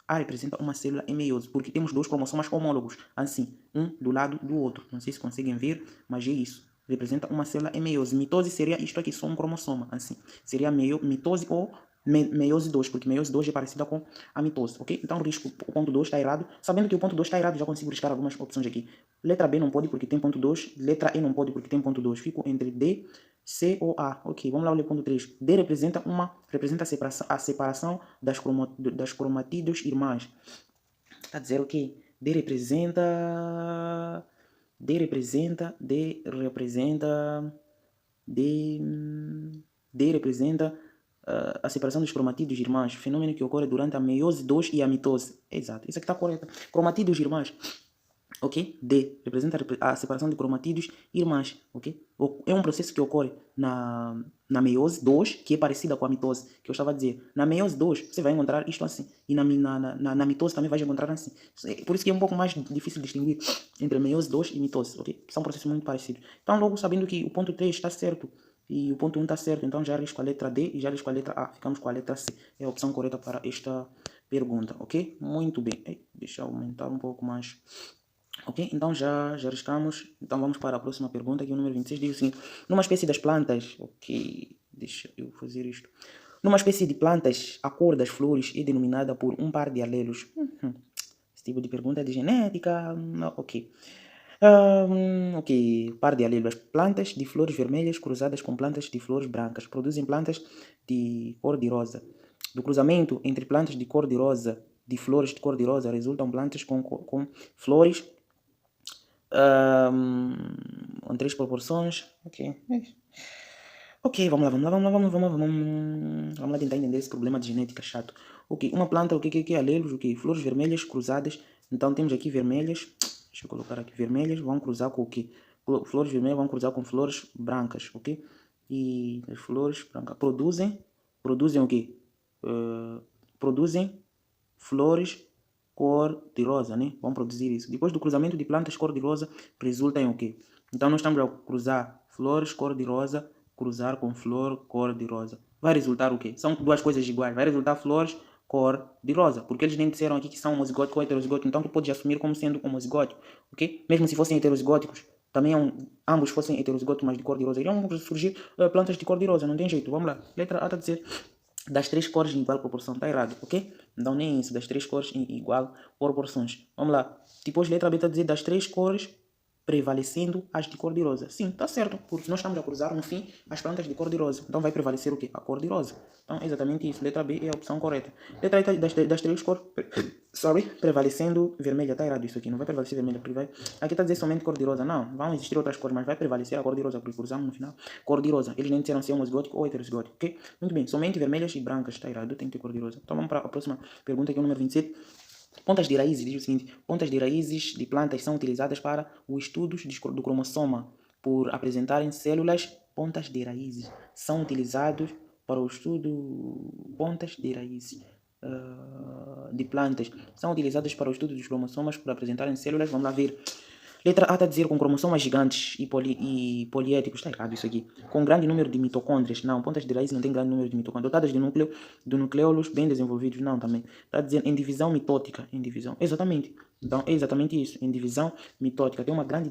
A representa uma célula em meiose, porque temos 2 cromossomas homólogos. Assim, um do lado do outro. Não sei se conseguem ver, mas é isso. Representa uma célula em meiose. Mitose seria isto aqui, só um cromossoma. Assim, seria mitose ou meiose 2, porque meiose 2 é parecida com a mitose, ok? Então, risco, o ponto 2 está errado. Sabendo que o ponto 2 está errado, já consigo riscar algumas opções aqui. Letra B não pode porque tem ponto 2. Letra E não pode porque tem ponto 2. Fico entre D, C ou A. Ok, vamos lá ler o ponto 3. D representa a separação das cromatídeos irmãs. Está a dizer o quê? D representa D, D representa a separação dos cromatídeos irmãos, fenômeno que ocorre durante a meiose 2 e a mitose. Exato, isso aqui está correto. Cromatídeos irmãos, ok? D representa a separação de cromatídeos irmãs, ok? É um processo que ocorre na meiose 2, que é parecida com a mitose, que eu estava a dizer. Na meiose 2, você vai encontrar isto assim, e na mitose também vai encontrar assim. Por isso que é um pouco mais difícil distinguir entre meiose 2 e mitose, ok? São processos muito parecidos. Então, logo sabendo que o ponto 3 está certo, e o ponto 1 está certo, então já arrisco a letra D e já arrisco a letra A. Ficamos com a letra C. É a opção correta para esta pergunta, ok? Muito bem. Deixa eu aumentar um pouco mais. Ok? Então já arriscamos. Então vamos para a próxima pergunta, aqui o número 26 diz o seguinte. Numa espécie das plantas, ok, deixa eu fazer isto. Numa espécie de plantas, a cor das flores é denominada por um par de alelos. Esse tipo de pergunta é de genética, ok. Ok, par de alelos. Plantas de flores vermelhas cruzadas com plantas de flores brancas produzem plantas de cor de rosa. Do cruzamento entre plantas de cor de rosa, de flores de cor de rosa, resultam plantas com flores em 3 proporções. Ok. Ok, vamos lá tentar entender esse problema de genética chato. Ok, uma planta, o que é alelos? Ok, flores vermelhas cruzadas. Então temos aqui vermelhas. Deixa eu colocar aqui vermelhas. Vão cruzar com o quê? Flores vermelhas vão cruzar com flores brancas, ok? E as flores brancas produzem o quê? Produzem flores cor de rosa, né? Vão produzir isso. Depois do cruzamento de plantas cor de rosa, resulta em o quê? Então nós estamos a cruzar flores cor de rosa, cruzar com flor cor de rosa. Vai resultar o quê? São duas coisas iguais. Vai resultar flores cor de rosa. Porque eles nem disseram aqui que são homozigótico ou heterozigótico. Então tu podes assumir como sendo homozigótico, ok? Mesmo se fossem heterozigóticos, também ambos fossem heterozigóticos, mas de cor de rosa, iriam surgir plantas de cor de rosa. Não tem jeito. Vamos lá. Letra A está a dizer das 3 cores em igual proporção. Está errado, ok? Então nem isso, das 3 cores em igual proporções. Vamos lá. Depois letra B está a dizer das 3 cores prevalecendo as de cor de rosa. Sim, está certo, porque nós estamos a cruzar no fim as plantas de cor de rosa. Então vai prevalecer o quê? A cor de rosa. Então é exatamente isso. Letra B é a opção correta. Letra A das 3 cores prevalecendo vermelha. Está errado isso aqui. Não vai prevalecer vermelha. Porque vai... Aqui está a dizer somente cor de rosa. Não, vão existir outras cores, mas vai prevalecer a cor de rosa. Porque cruzamos no final cor de rosa. Eles nem disseram se é homozigótico ou heterozigótico, ok? Muito bem, somente vermelhas e brancas. Está errado, tem que ter cor de rosa. Então vamos para a próxima pergunta, que é o número 27. Pontas de raízes, diz o seguinte, pontas de raízes de plantas são utilizadas para o estudo do cromossoma por apresentarem células. Pontas de raízes são utilizados para o estudo, pontas de raízes de plantas são utilizadas para o estudo dos cromossomas por apresentarem células. Vamos lá ver. Letra A está a dizer com cromossomas gigantes e poliéticos. Está errado isso aqui. Com grande número de mitocôndrias. Não, pontas de raiz não tem grande número de mitocôndrias. Dotadas de nucleolos bem desenvolvidos. Não, também. Está a dizer em divisão mitótica. Em divisão. Exatamente. Então, é exatamente isso. Em divisão mitótica. Tem uma grande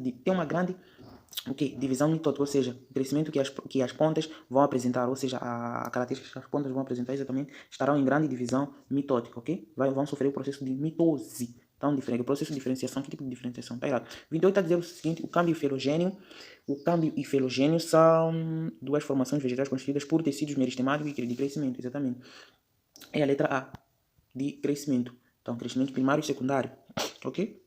divisão mitótica, ou seja, o crescimento que as pontas vão apresentar, ou seja, a característica que as pontas vão apresentar exatamente, estarão em grande divisão mitótica, ok? Vão sofrer o processo de mitose. Então, diferente. O processo de diferenciação, que tipo de diferenciação? Está errado. 28 está a dizer o seguinte, o câmbio e filogênio são duas formações vegetais constituídas por tecidos meristemáticos e de crescimento, exatamente. É a letra A, de crescimento. Então, crescimento primário e secundário, ok?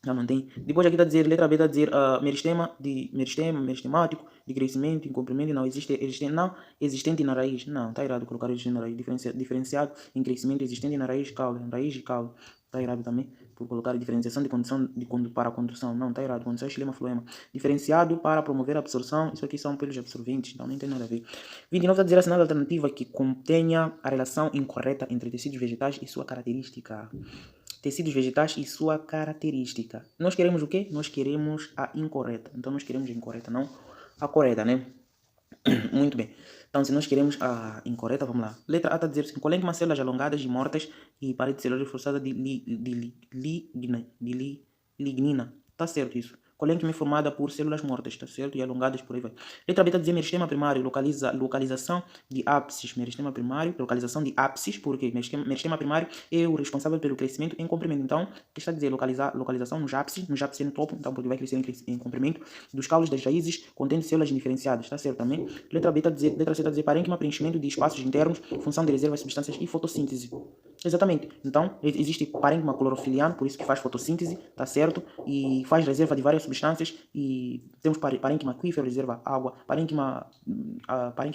Não tem. Depois aqui está a dizer, letra B está a dizer meristemático, de crescimento, em comprimento, não existente na raiz. Não, está errado colocar existente na raiz. Diferenciado em crescimento existente na raiz e caule. Está errado também por colocar diferenciação de condição para a condução. Não, está errado. Condição xilema fluema. Diferenciado para promover a absorção. Isso aqui são pelos absorventes, então nem tem nada a ver. 29 está a dizer assinada alternativa que contenha a relação incorreta entre tecidos vegetais e sua característica. Tecidos vegetais e sua característica. Nós queremos o quê? Nós queremos a incorreta. Então nós queremos a incorreta, não a correta, né? Muito bem. Então se nós queremos a incorreta, vamos lá. Letra A está a dizer assim, colhem células alongadas e mortas e parede celular reforçada de lignina. Está certo isso. Colênquima formada por células mortas, está certo? E alongadas por aí vai. Letra B está a dizer meristema primário, localização de ápices. Meristema primário, localização de ápices, porque meristema primário é o responsável pelo crescimento em comprimento. Então, que está a dizer localização nos ápices é no topo, então porque vai crescer em comprimento, dos caules das raízes, contendo células indiferenciadas, está certo também? Letra C está a dizer parênquima, preenchimento de espaços internos, função de reserva de substâncias e fotossíntese. Exatamente. Então, existe parênquima clorofiliano, por isso que faz fotossíntese, tá certo? E faz reserva de várias substâncias e temos parênquima aquífero, reserva água, parênquima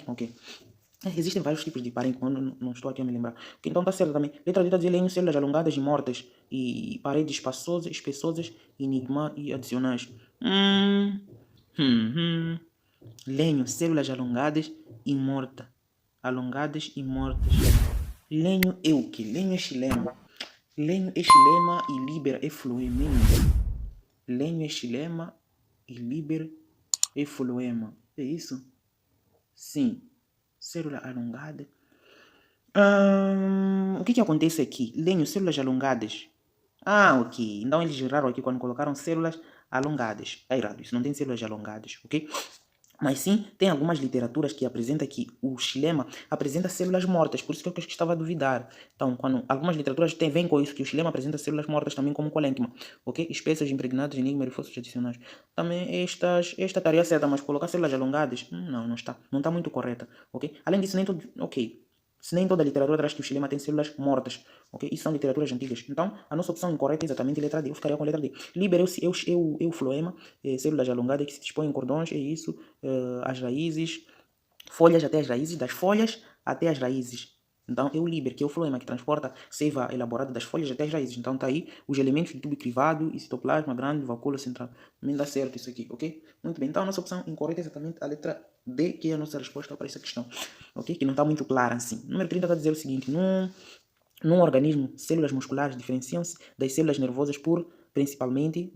o quê? Existem vários tipos de parênquima, não estou aqui a me lembrar. Okay, então está certo também. Letra D está dizendo lenho, células alongadas e mortas e paredes espessosas, enigma e adicionais. Lenho, células alongadas e mortas. Alongadas e mortas. Lenho é o quê? Lenho é xilema. Lenho é xilema e líber é fluema. Lenho é xilema e líber é fluema. É isso? Sim. Célula alongada. O que acontece aqui? Lenho, células alongadas. Ok. Então eles erraram aqui quando colocaram células alongadas. É errado, isso não tem células alongadas, ok? Mas sim, tem algumas literaturas que apresentam que o xilema apresenta células mortas, por isso que eu estava a duvidar. Então, quando algumas literaturas vêm com isso, que o xilema apresenta células mortas também como colênquima, ok? Espécies impregnadas de enigma e reforços adicionais. Também esta estaria certa, mas colocar células alongadas, não está. Não está muito correta, ok? Além disso, nem todo, ok. Se nem toda a literatura traz que o xilema tem células mortas, ok? Isso são literaturas antigas. Então, a nossa opção incorreta é exatamente a letra D. Eu ficaria com a letra D. Líber é o floema, células alongadas que se dispõem em cordões, é isso. As raízes, folhas até as raízes, das folhas até as raízes. Então, é o líber, que é o floema, que transporta seiva elaborada das folhas até as raízes. Então, está aí os elementos do tubo crivado e citoplasma grande, vacuola central. Também dá certo isso aqui, ok? Muito bem. Então, a nossa opção incorreta é exatamente a letra D, que é a nossa resposta para essa questão, ok? Que não está muito clara assim. Número 30 está a dizer o seguinte: num organismo, células musculares diferenciam-se das células nervosas principalmente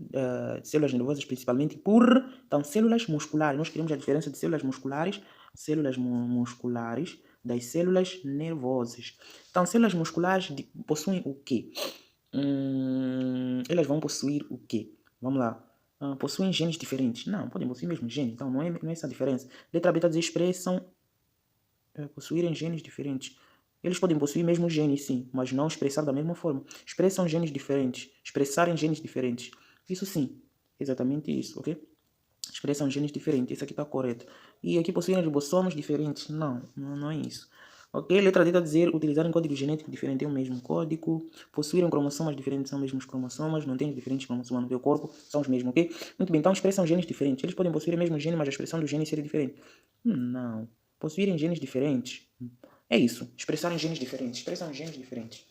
por, então, células musculares. Nós queremos a diferença de células musculares das células nervosas. Então, células musculares possuem o quê? Elas vão possuir o quê? Vamos lá. Possuem genes diferentes? Não, podem possuir mesmo gene, então não é essa a diferença. Letra B está a dizer expressam possuírem genes diferentes. Eles podem possuir mesmo genes, sim, mas não expressar da mesma forma. Expressam genes diferentes. Expressarem genes diferentes. Isso sim, exatamente isso, ok? Expressam genes diferentes, isso aqui está correto. E aqui possuem ribossomos diferentes. Não é isso. Ok, letra D está a dizer utilizarem código genético diferente, é o mesmo código. Possuírem cromossomas diferentes, são os mesmos cromossomas. Não tem diferentes cromossomas no teu corpo, são os mesmos, ok? Muito bem, então expressam genes diferentes. Eles podem possuir o mesmo gene, mas a expressão do gene seria diferente. Não. Possuírem genes diferentes. É isso, expressarem genes diferentes. Expressam genes diferentes.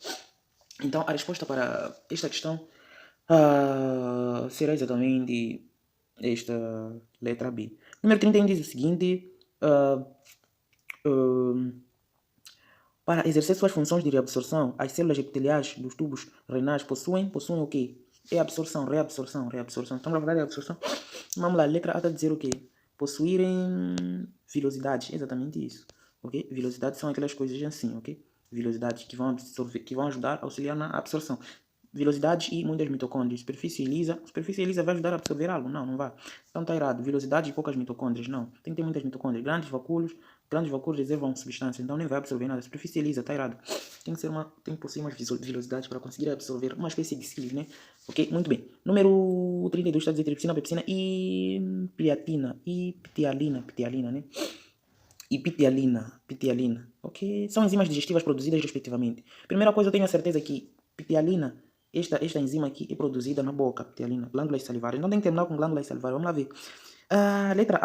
Então, a resposta para esta questão será exatamente esta letra B. Número 31 diz o seguinte: para exercer suas funções de reabsorção, as células epiteliais dos tubos renais possuem o quê? É absorção, reabsorção. Estamos a falar de absorção? Vamos lá, letra A está a dizer o quê? Possuírem vilosidades, exatamente isso, ok? Vilosidades são aquelas coisas assim, ok? Vilosidades que vão ajudar a auxiliar na absorção. Vilosidades e muitas mitocôndrias. Superfície lisa vai ajudar a absorver algo? Não vai. Então está errado. Vilosidades e poucas mitocôndrias, não. Tem que ter muitas mitocôndrias. Grandes vacúolos reservam substância, então nem vai absorver nada. Superfície lisa, está errado. Tem que possuir umas vilosidades para conseguir absorver uma espécie de cílios, né? Ok? Muito bem. Número 32 está a dizer tripsina, pepsina e pitialina. Pitialina, né? E pitialina, ok? São enzimas digestivas produzidas respectivamente. Primeira coisa, eu tenho a certeza que pitialina, esta enzima aqui é produzida na boca, pitialina, glândulas salivares. Então tem que terminar com glândulas salivares, vamos lá ver. Letra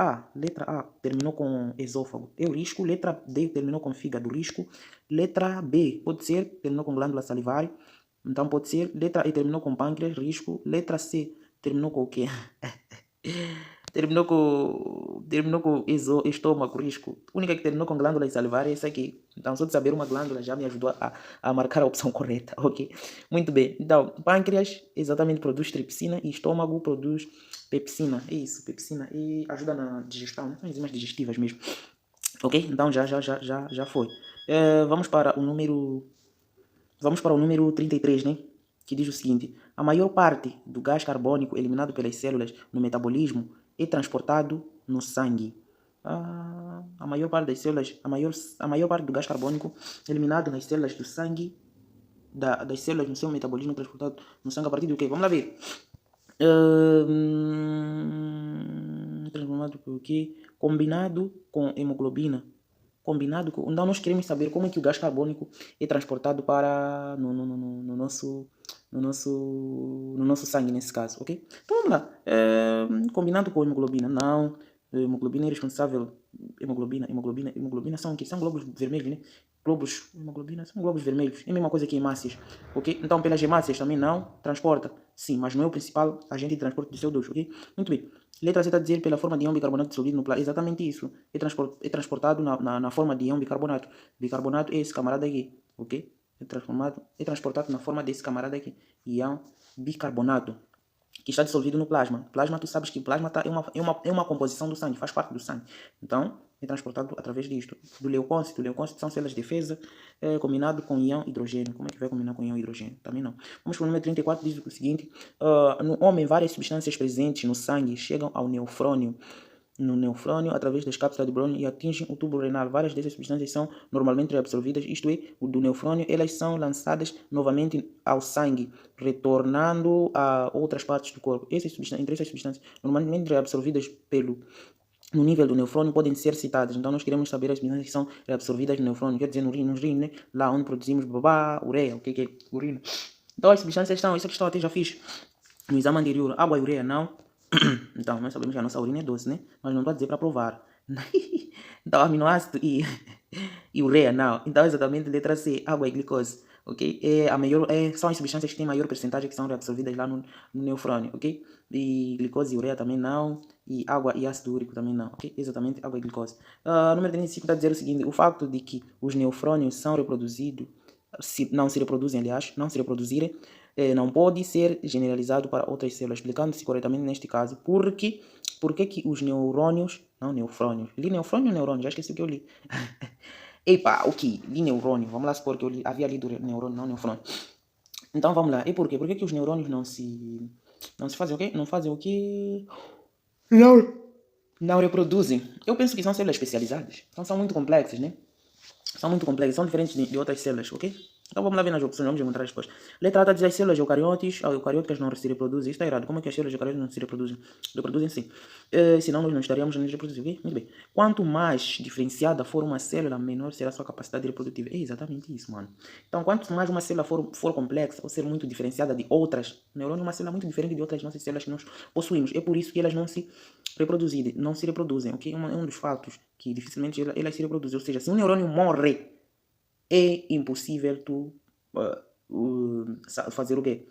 A terminou com esôfago, é o risco. Letra D terminou com fígado, risco. Letra B pode ser, terminou com glândula salivar, então pode ser. Letra E terminou com pâncreas, risco. Letra C terminou com o quê? terminou com estômago, risco. A única que terminou com glândula salivar é essa aqui. Então, só de saber uma glândula já me ajudou a marcar a opção correta, ok? Muito bem. Então, pâncreas exatamente produz tripsina e estômago produz pepsina. É isso, pepsina. E ajuda na digestão, né? São enzimas digestivas mesmo. Ok? Então, já foi. Vamos para o número 33, né? Que diz o seguinte: a maior parte do gás carbônico eliminado pelas células no metabolismo é transportado no sangue. A maior parte das células, a maior parte do gás carbônico eliminado nas células do sangue, das células no seu metabolismo é transportado no sangue a partir do quê? Vamos lá ver. Transformado por quê? Combinado com hemoglobina. combinado com... Então nós queremos saber como é que o gás carbônico é transportado para no nosso sangue, nesse caso, ok? Então vamos lá. Combinado com hemoglobina? Não. Hemoglobina é responsável... Hemoglobina são o quê? São glóbulos vermelhos, né? Hemoglobina são glóbulos vermelhos. É a mesma coisa que hemácias, ok? Então pelas hemácias também não transporta. Sim, mas não é o principal agente de transporte de CO2, ok? Muito bem. Letra C está a dizer pela forma de íon bicarbonato dissolvido no plasma. Exatamente isso. É transportado na forma de íon bicarbonato. Bicarbonato é esse camarada aqui, ok? É transportado na forma desse camarada aqui. Íon bicarbonato, que está dissolvido no plasma. Plasma, tu sabes que plasma é uma composição do sangue, faz parte do sangue. Então, é transportado através disto. Do leucócito. Leucócito são células de defesa, combinado com íon hidrogênio. Como é que vai combinar com íon hidrogênio? Também não. Vamos para o número 34, diz o seguinte. No homem, várias substâncias presentes no sangue chegam ao nefrônio. No nefrônio, através das cápsulas de Browne e atingem o tubo renal. Várias dessas substâncias são normalmente reabsorvidas, isto é, o do nefrônio, elas são lançadas novamente ao sangue, retornando a outras partes do corpo. Entre essas substâncias, normalmente reabsorvidas no nível do nefrônio, podem ser citadas. Então nós queremos saber as substâncias que são reabsorvidas no nefrônio, quer dizer, nos rins, né? Lá onde produzimos ureia, o que é urina. Então as substâncias estão, essa questão até já fiz no exame anterior. Água e ureia não. Então, nós sabemos que a nossa urina é doce, né? Mas não estou a dizer para provar. Então, aminoácido e ureia, não. Então, exatamente, letra C, água e glicose, ok? São as substâncias que têm maior percentagem que são reabsorvidas lá no nefrônio, ok? E glicose e ureia também não. E água e ácido úrico também não, ok? Exatamente, água e glicose. Número 35 está a dizer o seguinte. O facto de que os nefrônios são reproduzidos, não se reproduzirem, não pode ser generalizado para outras células, explicando-se corretamente neste caso. Porque que os neurônios, não nefrônios, li nefrônio ou neurônio? Já esqueci o que eu li. Epa, ok, li neurônio, vamos lá supor que havia lido neurônio, não nefrônio. Então vamos lá, e por quê? Por que os neurônios não se fazem o quê? Não fazem o quê? Não reproduzem. Eu penso que são células especializadas, então são muito complexas, né? São muito complexas, são diferentes de outras células, ok? Então vamos lá ver nas opções, vamos encontrar a resposta. Letra A está a dizer as células eucarióticas não se reproduzem. Isso está errado. Como é que as células eucarióticas não se reproduzem? Reproduzem sim. Senão nós não estaríamos a nos reproduzir, ok? Muito bem. Quanto mais diferenciada for uma célula, menor será a sua capacidade reprodutiva. É exatamente isso, mano. Então, quanto mais uma célula for complexa ou ser muito diferenciada de outras, o neurônio é uma célula muito diferente de outras nossas células que nós possuímos. É por isso que elas não se reproduzem, ok? É um dos fatos que dificilmente elas se reproduzem. Ou seja, se um neurônio morre, é impossível tu fazer o quê?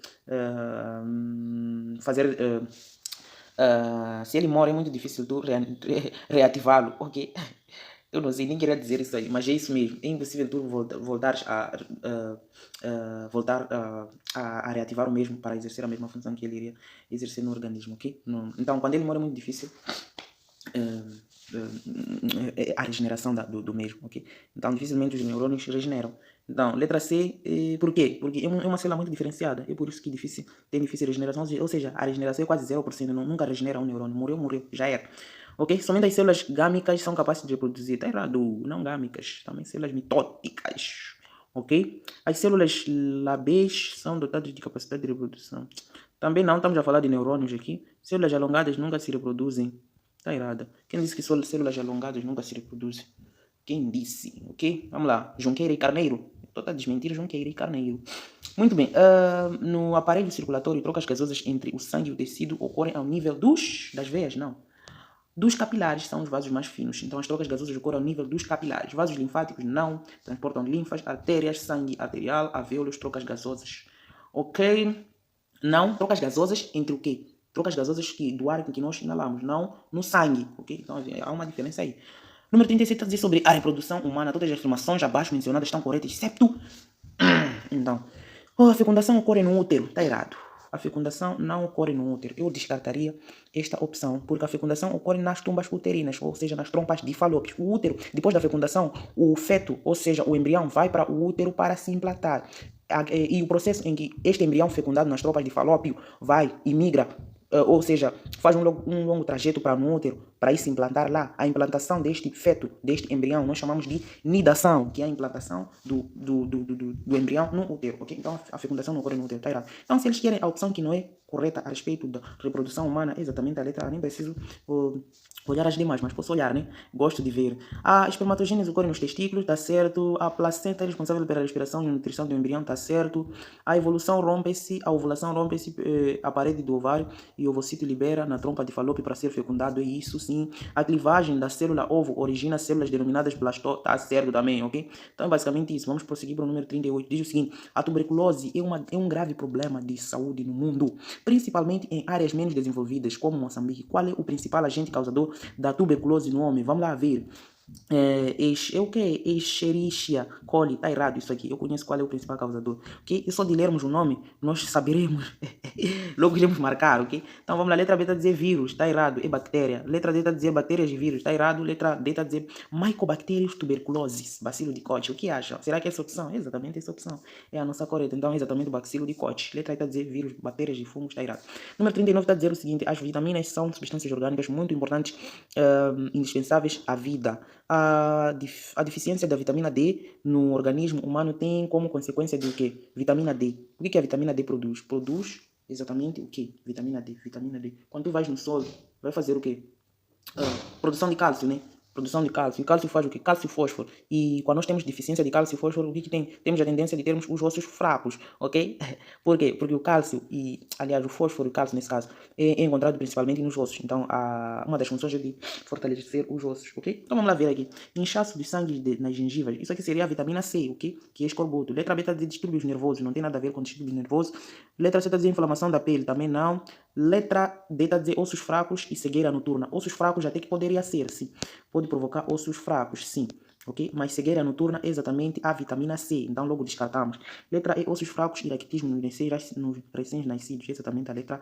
Se ele morre é muito difícil tu reativá-lo, ok? Eu não sei, nem queria dizer isso aí, mas é isso mesmo. É impossível tu voltar a reativar o mesmo para exercer a mesma função que ele iria exercer no organismo, ok? Então, quando ele morre é muito difícil a regeneração do mesmo, ok? Então, dificilmente os neurônios regeneram. Então, letra C, por quê? Porque é uma célula muito diferenciada, é por isso que tem difícil regeneração, ou seja, a regeneração é quase 0%, nunca regenera um neurônio, morreu, já era. Ok? Somente as células gâmicas são capazes de reproduzir, tá errado, não gâmicas, também células mitóticas, ok? As células labés são dotadas de capacidade de reprodução. Também não, estamos a falar de neurônios aqui. Células alongadas nunca se reproduzem. Está errada. Quem disse que células alongadas nunca se reproduzem? Quem disse? Ok? Vamos lá. Junqueira e Carneiro. Estou a desmentir Junqueira e Carneiro. Muito bem. No aparelho circulatório, trocas gasosas entre o sangue e o tecido ocorrem ao nível das veias? Não. Dos capilares, são os vasos mais finos. Então as trocas gasosas ocorrem ao nível dos capilares. Vasos linfáticos não. Transportam linfas, artérias, sangue arterial, alvéolos, trocas gasosas. Ok? Não. Trocas gasosas entre o quê? Trocas gasosas do ar que nós inalamos, não no sangue, ok? Então há uma diferença aí. Número 37 está a dizer sobre a reprodução humana. Todas as afirmações abaixo mencionadas estão corretas, exceto... Então, a fecundação ocorre no útero. Está errado. A fecundação não ocorre no útero. Eu descartaria esta opção, porque a fecundação ocorre nas tumbas uterinas, ou seja, nas trompas de Falópio. O útero, depois da fecundação, o feto, ou seja, o embrião, vai para o útero para se implantar. E o processo em que este embrião fecundado nas trompas de Falópio vai e migra, ou seja, faz um longo trajeto para no útero, para isso implantar lá. A implantação deste feto, deste embrião, nós chamamos de nidação, que é a implantação do embrião no útero, ok? Então a fecundação não ocorre no útero, tá errado. Então se eles querem a opção que não é correta a respeito da reprodução humana, exatamente a letra A, nem preciso olhar as demais, mas posso olhar, né? Gosto de ver. A espermatogênese ocorre nos testículos, tá certo. A placenta é responsável pela respiração e nutrição do embrião, tá certo. A ovulação rompe-se a parede do ovário e o ovocito libera na trompa de Falópio para ser fecundado, é isso sim. A clivagem da célula ovo origina células denominadas blastócitos, tá certo também, ok? Então é basicamente isso. Vamos prosseguir para o número 38. Diz o seguinte: a tuberculose é um grave problema de saúde no mundo, principalmente em áreas menos desenvolvidas, como Moçambique. Qual é o principal agente causador da tuberculose no homem? Vamos lá ver. É o que? Escherichia coli, tá errado isso aqui. Eu conheço qual é o principal causador, ok? E só de lermos o nome, nós saberemos. Logo iremos marcar, ok? Então vamos lá, letra B está a dizer vírus, tá errado, é bactéria. Letra D está a dizer bactérias e vírus, tá errado. Letra D está a dizer mycobacterius tuberculosis, bacilo de Koch. O que acham? Será que é essa opção? É exatamente essa opção. É a nossa correta. Então é exatamente o bacilo de Koch. Letra E está a dizer vírus, bactérias e fungos, tá errado. Número 39 está a dizer o seguinte: as vitaminas são substâncias orgânicas muito importantes, indispensáveis à vida. A deficiência da vitamina D no organismo humano tem como consequência de o quê? Vitamina D. O que a vitamina D produz? Produz exatamente o quê? Vitamina D. Vitamina D. Quando tu vais no sol, vai fazer o quê? Produção de cálcio, né? Produção de cálcio. E cálcio faz o quê? Cálcio e fósforo. E quando nós temos deficiência de cálcio e fósforo, o que tem? Temos a tendência de termos os ossos fracos, ok? Por quê? Porque o cálcio aliás, o fósforo e o cálcio, nesse caso, é encontrado principalmente nos ossos. Então, uma das funções é de fortalecer os ossos, ok? Então, vamos lá ver aqui. Inchaço de sangue nas gengivas. Isso aqui seria a vitamina C, ok? Que é escorbuto. Letra B está a dizer distúrbios nervosos. Não tem nada a ver com distúrbios nervosos. Letra C está a dizer inflamação da pele. Também não. Letra D está a dizer ossos fracos e cegueira noturna. Ossos fracos até que poderia ser, sim. Pode provocar ossos fracos, sim. Ok? Mas cegueira noturna é exatamente a vitamina C. Então logo descartamos. Letra E, ossos fracos e raquitismo nos recém-nascidos. Exatamente a letra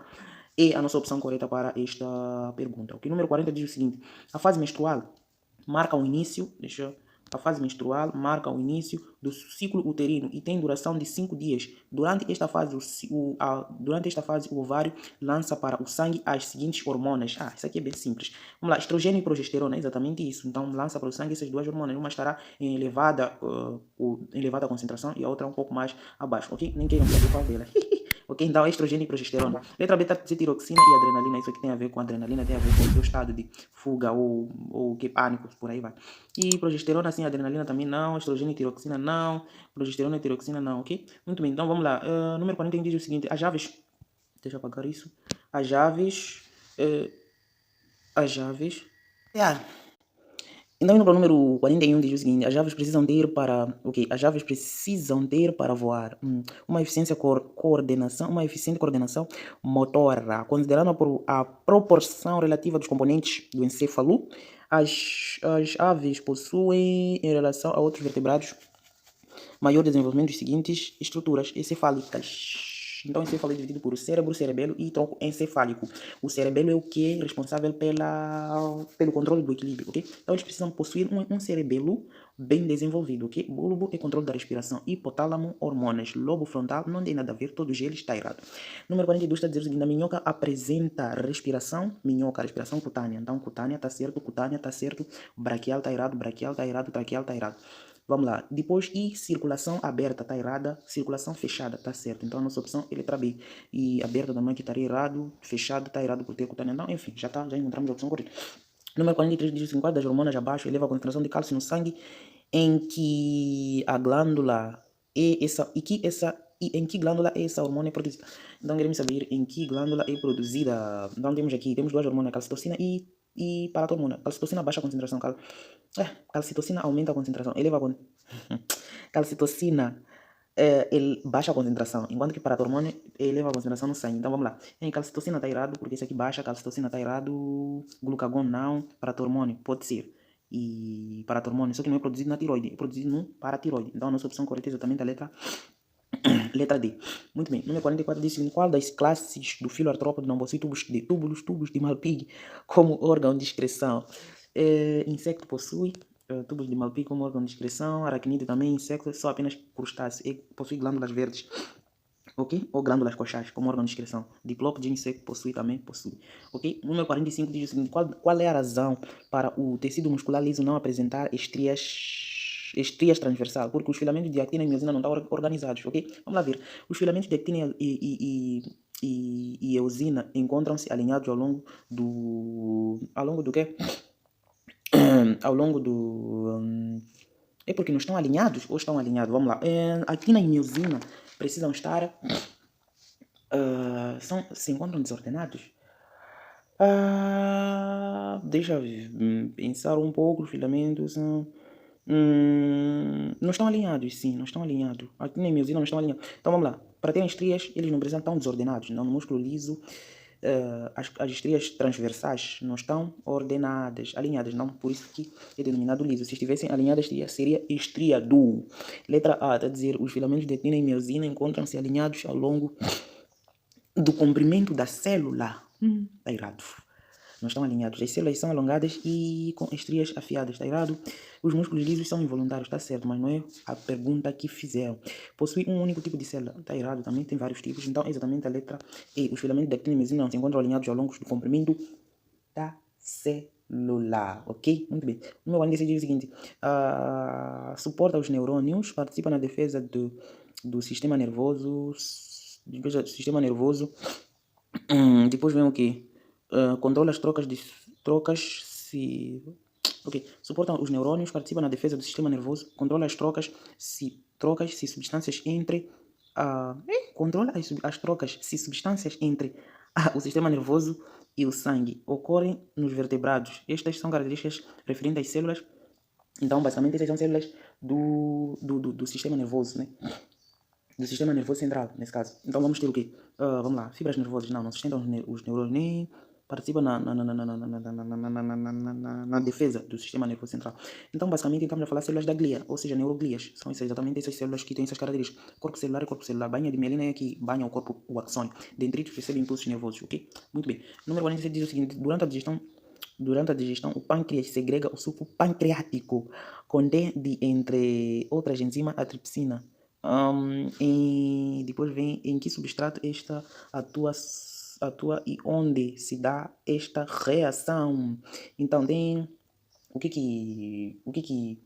E, a nossa opção correta para esta pergunta. Ok? Número 40 diz o seguinte: a fase menstrual marca o início, a fase menstrual marca o início do ciclo uterino e tem duração de 5 dias. Durante esta fase, o ovário lança para o sangue as seguintes hormonas. Isso aqui é bem simples. Vamos lá, estrogênio e progesterona, é exatamente isso. Então, lança para o sangue essas duas hormonas. Uma estará em elevada concentração e a outra um pouco mais abaixo, ok? Nem queiram saber qual delas. Ok, então estrogênio e progesterona. Letra B está a dizer tiroxina e adrenalina. Isso aqui tem a ver com adrenalina, tem a ver com o seu estado de fuga ou que pânico, por aí vai. E progesterona, sim, adrenalina também não. Estrogênio e tiroxina não. Progesterona e tiroxina não, ok? Muito bem, então vamos lá. Número 40 diz o seguinte: as aves. Deixa eu apagar isso. As aves. As aves. Então, indo para o número 41, diz o seguinte: as aves precisam ter para. Ok, as aves precisam ter para voar uma eficiente coordenação motora, considerando a proporção relativa dos componentes do encéfalo. As aves possuem, em relação a outros vertebrados, maior desenvolvimento das seguintes estruturas encefálicas. Então, o encéfalo é dividido por cérebro, cerebelo e tronco encefálico. O cerebelo é o que é responsável pelo controle do equilíbrio, ok? Então, eles precisam possuir um cerebelo bem desenvolvido, ok? Bulbo é controle da respiração, hipotálamo, hormonas, lobo frontal, não tem nada a ver, todos eles está errado. Número 42 está a dizer o seguinte: a minhoca apresenta respiração cutânea. Então, cutânea está certo, braquial está errado, traqueal está errado. Vamos lá. Depois, circulação aberta está errada, circulação fechada está certo. Então, a nossa opção é letra B. E aberta também que estaria errado, fechado está errado por ter cutânea. Então, enfim, já encontramos a opção correta. Número 43 diz assim: qual das hormonas abaixo eleva a concentração de cálcio no sangue em que a glândula em que glândula essa hormona é produzida? Então, queremos saber em que glândula é produzida. Então, temos duas hormonas, calcitocina e paratormona. Calcitocina baixa a concentração, calcitocina aumenta a concentração, calcitocina baixa a concentração, enquanto que paratormônio eleva a concentração no sangue. Então vamos lá. Em calcitocina está errado, porque esse aqui baixa, calcitocina está errado, glucagon não, paratormônio pode ser. E paratormônio, só que não é produzido na tiroide, é produzido no paratiroide. Então a nossa opção correta é exatamente a letra D. Muito bem. Número 44 diz: qual das classes do filo artrópode não possui tubos de Malpighi como órgão de excreção? Insecto possui tubos de Malpighi como órgão de excreção. Aracnídeo também, insecto, só apenas crustáceo, possui glândulas verdes. ok? Ou glândulas coxais, como órgão de excreção. Diplop, gene seco, possui, ok? Número 45 diz o seguinte, qual é a razão para o tecido muscular liso não apresentar estrias transversal? Porque os filamentos de actina e miosina não estão organizados, ok? Vamos lá ver. Os filamentos de actina e eosina encontram-se alinhados ao longo do quê? Ao longo do... É porque não estão alinhados ou estão alinhados? Vamos lá. Actina e miosina precisam estar... se encontram desordenados? Deixa eu pensar um pouco. Os filamentos não estão alinhados, sim, não estão alinhados. Actina e miosina não estão alinhados. Então vamos lá. Para terem estrias, eles não precisam estar desordenados. Não, no músculo liso, as estrias transversais não estão ordenadas, alinhadas, não, por isso que é denominado liso. Se estivessem alinhadas, seria estriado. Letra A, está a dizer, os filamentos de actina e miosina encontram-se alinhados ao longo do comprimento da célula. Está errado. Não estão alinhados. As células são alongadas e com estrias afiadas. Está errado. Os músculos lisos são involuntários. Está certo, mas não é a pergunta que fizeram. Possui um único tipo de célula. Está errado. Também tem vários tipos. Então, é exatamente a letra E. Os filamentos de actina e miosina não se encontram alinhados ao longo do comprimento da célula. Ok? Muito bem. O meu índice diz o seguinte. Suporta os neurônios. Participa na defesa do sistema nervoso. Depois vem o quê? Controla as trocas se... Ok. Suporta os neurônios, participa na defesa do sistema nervoso, controla as trocas se substâncias entre... controla as trocas se substâncias entre o sistema nervoso e o sangue ocorrem nos vertebrados. Estas são características referentes às células. Então, basicamente, essas são células do sistema nervoso, né? Do sistema nervoso central, nesse caso. Então vamos ter o quê? Vamos lá, fibras nervosas não sustentam os neurônios, nem participam na defesa do sistema nervoso central. Então, basicamente, estamos a falar de células da glia, ou seja, neuroglias. São exatamente essas células que têm essas características. Corpo celular e corpo celular. Banha de mielina é que banha o corpo, o axônio. Dendritos recebem impulsos nervosos, ok? Muito bem. Número 46 diz o seguinte, durante a digestão, o pâncreas segrega o suco pancreático, contém, entre outras enzimas, a tripsina. Depois vem em que substrato esta atua e onde se dá esta reação. Então tem ok. O que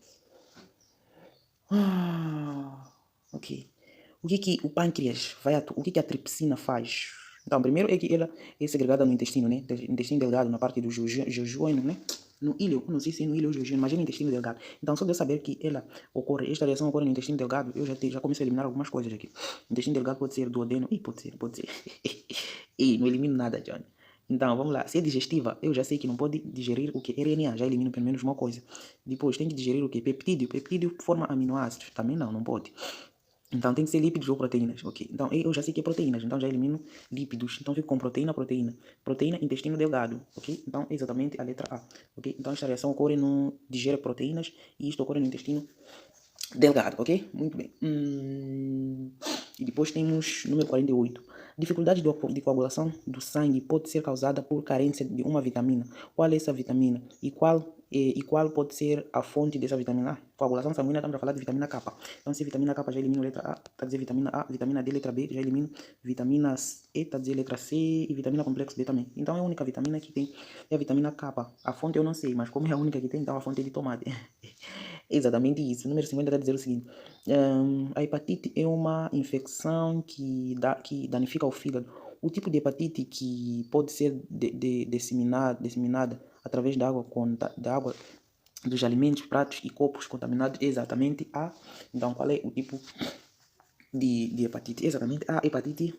o pâncreas vai atuar? O que a tripsina faz? Então, primeiro é que ela é segregada no intestino, né? Intestino delgado, na parte do jejunho, né? No ilho, não sei se é no ilho ou jejunho, mas é no intestino delgado. Então, só de eu saber que esta reação ocorre no intestino delgado, eu já começo a eliminar algumas coisas aqui. Intestino delgado pode ser duodeno, pode ser. E não elimino nada, John. Então, vamos lá. Se é digestiva, eu já sei que não pode digerir o que? RNA, já elimino pelo menos uma coisa. Depois, tem que digerir o que? Peptídeo. Peptídeo forma aminoácidos. Também não pode. Então tem que ser lípidos ou proteínas, ok? Então eu já sei que é proteínas, então já elimino lípidos. Então fico com proteína. Proteína, intestino delgado, ok? Então é exatamente a letra A, ok? Então esta reação ocorre no digere proteínas e isto ocorre no intestino delgado, ok? Muito bem. E depois temos número 48. Dificuldade de coagulação do sangue pode ser causada por carência de uma vitamina. Qual é essa vitamina? E qual pode ser a fonte dessa vitamina? Coagulação sanguínea, estamos a falar de vitamina K. Então, se vitamina K já elimino letra A, está a dizer vitamina A, vitamina D, letra B, já elimino vitamina E, está a dizer letra C e vitamina complexo B também. Então, é a única vitamina que tem é a vitamina K. A fonte eu não sei, mas como é a única que tem, então a fonte é de tomate. Exatamente isso. Número 50 está a dizer o seguinte. A hepatite é uma infecção que danifica o fígado. O tipo de hepatite que pode ser disseminada através da água dos alimentos, pratos e copos contaminados é exatamente a... Então, qual é o tipo de hepatite? Exatamente a hepatite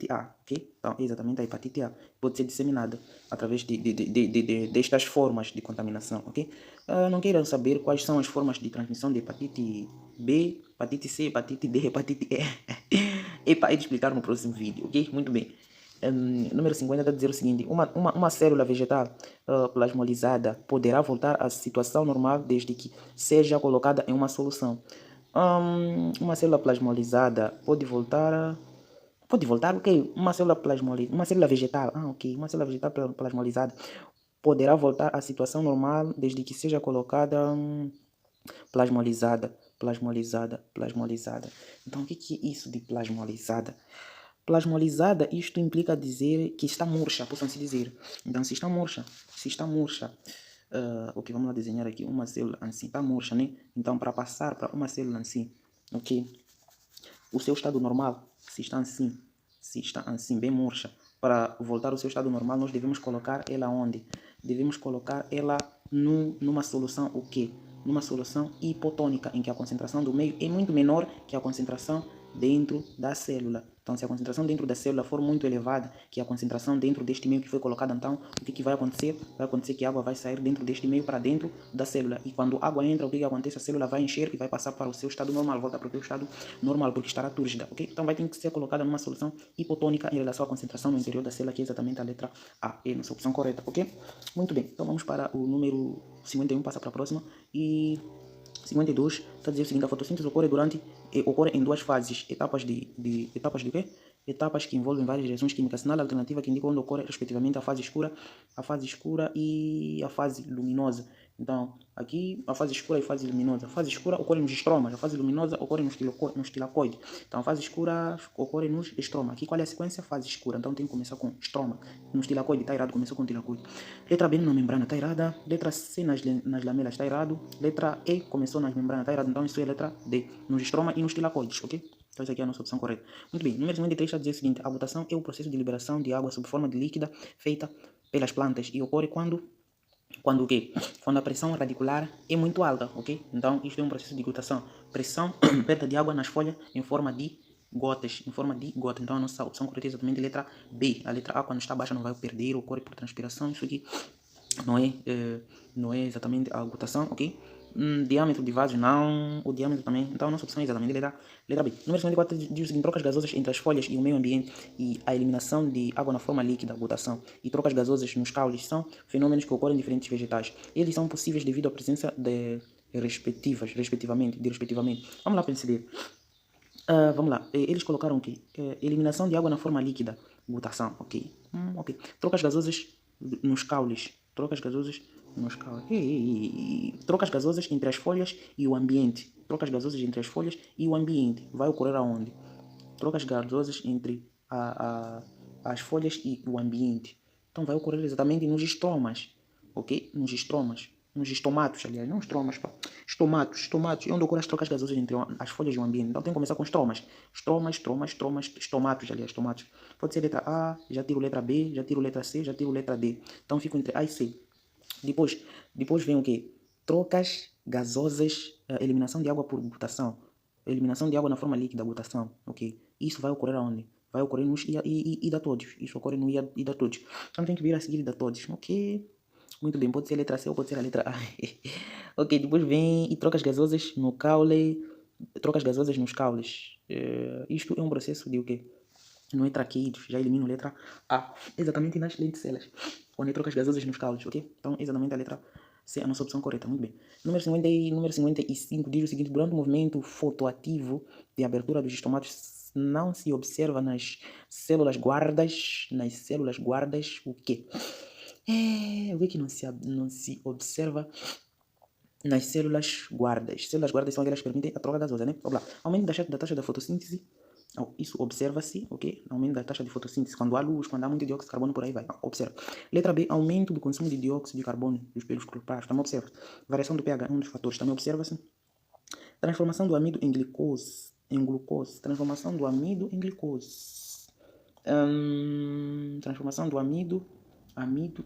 A, ok? Então, é exatamente a hepatite A. Pode ser disseminada através destas formas de contaminação, ok? Não queiram saber quais são as formas de transmissão de hepatite B, hepatite C, hepatite D, hepatite E. É para explicar no próximo vídeo, ok? Muito bem. Número 50 está a dizer o seguinte, uma célula vegetal plasmolizada poderá voltar à situação normal desde que seja colocada em uma solução. Uma célula plasmolizada pode voltar, ok? Uma célula vegetal, ok? Uma célula vegetal plasmolizada poderá voltar à situação normal desde que seja colocada plasmolizada. Plasmolizada, plasmolizada. Então, o que é isso de plasmolizada? Plasmolizada, isto implica dizer que está murcha, possam-se dizer. Então, se está murcha, ok, vamos lá desenhar aqui uma célula assim, está murcha, né? Então, para passar para uma célula assim, ok, o seu estado normal, se está assim, bem murcha, para voltar ao seu estado normal, nós devemos colocar ela onde? Devemos colocar ela numa solução o quê? Numa solução hipotônica, em que a concentração do meio é muito menor que a concentração dentro da célula. Então, se a concentração dentro da célula for muito elevada, que a concentração dentro deste meio que foi colocada, então, o que vai acontecer? Vai acontecer que a água vai sair dentro deste meio para dentro da célula. E quando a água entra, o que acontece? A célula vai encher e vai passar para o seu estado normal, volta para o seu estado normal, porque estará túrgida, ok? Então, vai ter que ser colocada numa solução hipotônica em relação à concentração no interior da célula, que é exatamente a letra A. É a nossa opção correta, ok? Muito bem, então vamos para o número 51, passa para a próxima. E 52 está a dizer o seguinte: a fotossíntese ocorre em duas fases, etapas de quê? Etapas que envolvem várias reações químicas. Sinal alternativa que indica onde ocorre respectivamente a fase escura e a fase luminosa. Então, aqui a fase escura e a fase luminosa. A fase escura ocorre nos estromas, a fase luminosa ocorre no estilacoide. Então, a fase escura ocorre nos estromas. Aqui qual é a sequência? Fase escura. Então, tem que começar com estroma. No estilacoide está errado, começou com estilacoide. Letra B na membrana está errada. Letra C nas lamelas está errado. Letra E começou nas membranas está errado. Então, isso é a letra D. Nos estroma e nos estilacoides, ok? Então, essa aqui é a nossa opção correta. Muito bem, número 53 está a dizer o seguinte: a botação é o processo de liberação de água sob forma de líquida feita pelas plantas e ocorre quando o quê? Quando a pressão radicular é muito alta, ok? Então, isto é um processo de glutação. Pressão, perda de água nas folhas em forma de gotas, Então, a nossa opção correta é exatamente a letra B. A letra A, quando está baixa, não vai perder, ocorre por transpiração. Isso aqui não é exatamente a glutação, ok? Diâmetro de vasos, não. O diâmetro também. Então, a nossa opção é exatamente a letra B. Número 54 diz o seguinte: trocas gasosas entre as folhas e o meio ambiente e a eliminação de água na forma líquida, glutação, e trocas gasosas nos caules são fenômenos que ocorrem em diferentes vegetais. Eles são possíveis devido à presença de respectivamente. Vamos lá perceber. Vamos lá. Eles colocaram o quê? Eliminação de água na forma líquida, glutação, ok. Ok. Trocas gasosas nos caules. Trocas gasosas nos caules. Trocas gasosas entre as folhas e o ambiente. Trocas gasosas entre as folhas e o ambiente. Vai ocorrer aonde? Trocas gasosas entre as folhas e o ambiente. Então vai ocorrer exatamente nos estromas, ok? Nos estomatos, aliás, não estromas, pá. Estomatos, é onde ocorrem as trocas gasosas entre as folhas e o ambiente. Então tem que começar com estromas. Estomatos, aliás, estomatos. Pode ser letra A, já tiro letra B, já tiro letra C, já tiro letra D. Então fico entre A e C. Depois vem o quê? Trocas gasosas, eliminação de água por glutação. Eliminação de água na forma líquida, glutação, ok? Isso vai ocorrer aonde? Vai ocorrer nos hidatodes. Isso ocorre no hidatodes. Então tem que vir a seguir hidatodes, ok? Muito bem, pode ser a letra C ou pode ser a letra A. Ok, depois vem e trocas gasosas no caule. Trocas gasosas nos caules. Isto é um processo de o quê? Não é traqueidos, já elimino a letra A. Exatamente nas lenticelas. Onde trocas gasosas nos caules, ok? Então, exatamente a letra C é a nossa opção correta, muito bem. Número 55 diz o seguinte: durante o movimento fotoativo de abertura dos estomatos, não se observa nas células guardas, o quê? O que não se observa nas células guardas? Células guardas são aquelas que permitem a troca gasosa, né? Vamos lá. Aumento da taxa da fotossíntese. Isso observa-se, ok? Aumento da taxa de fotossíntese. Quando há luz, quando há muito dióxido de carbono, por aí vai. Observa. Letra B, aumento do consumo de dióxido de carbono dos pelos corporais. Também observa. Variação do pH, um dos fatores. Também observa-se. Transformação do amido em glucose. Transformação do amido em glucose. Transformação do amido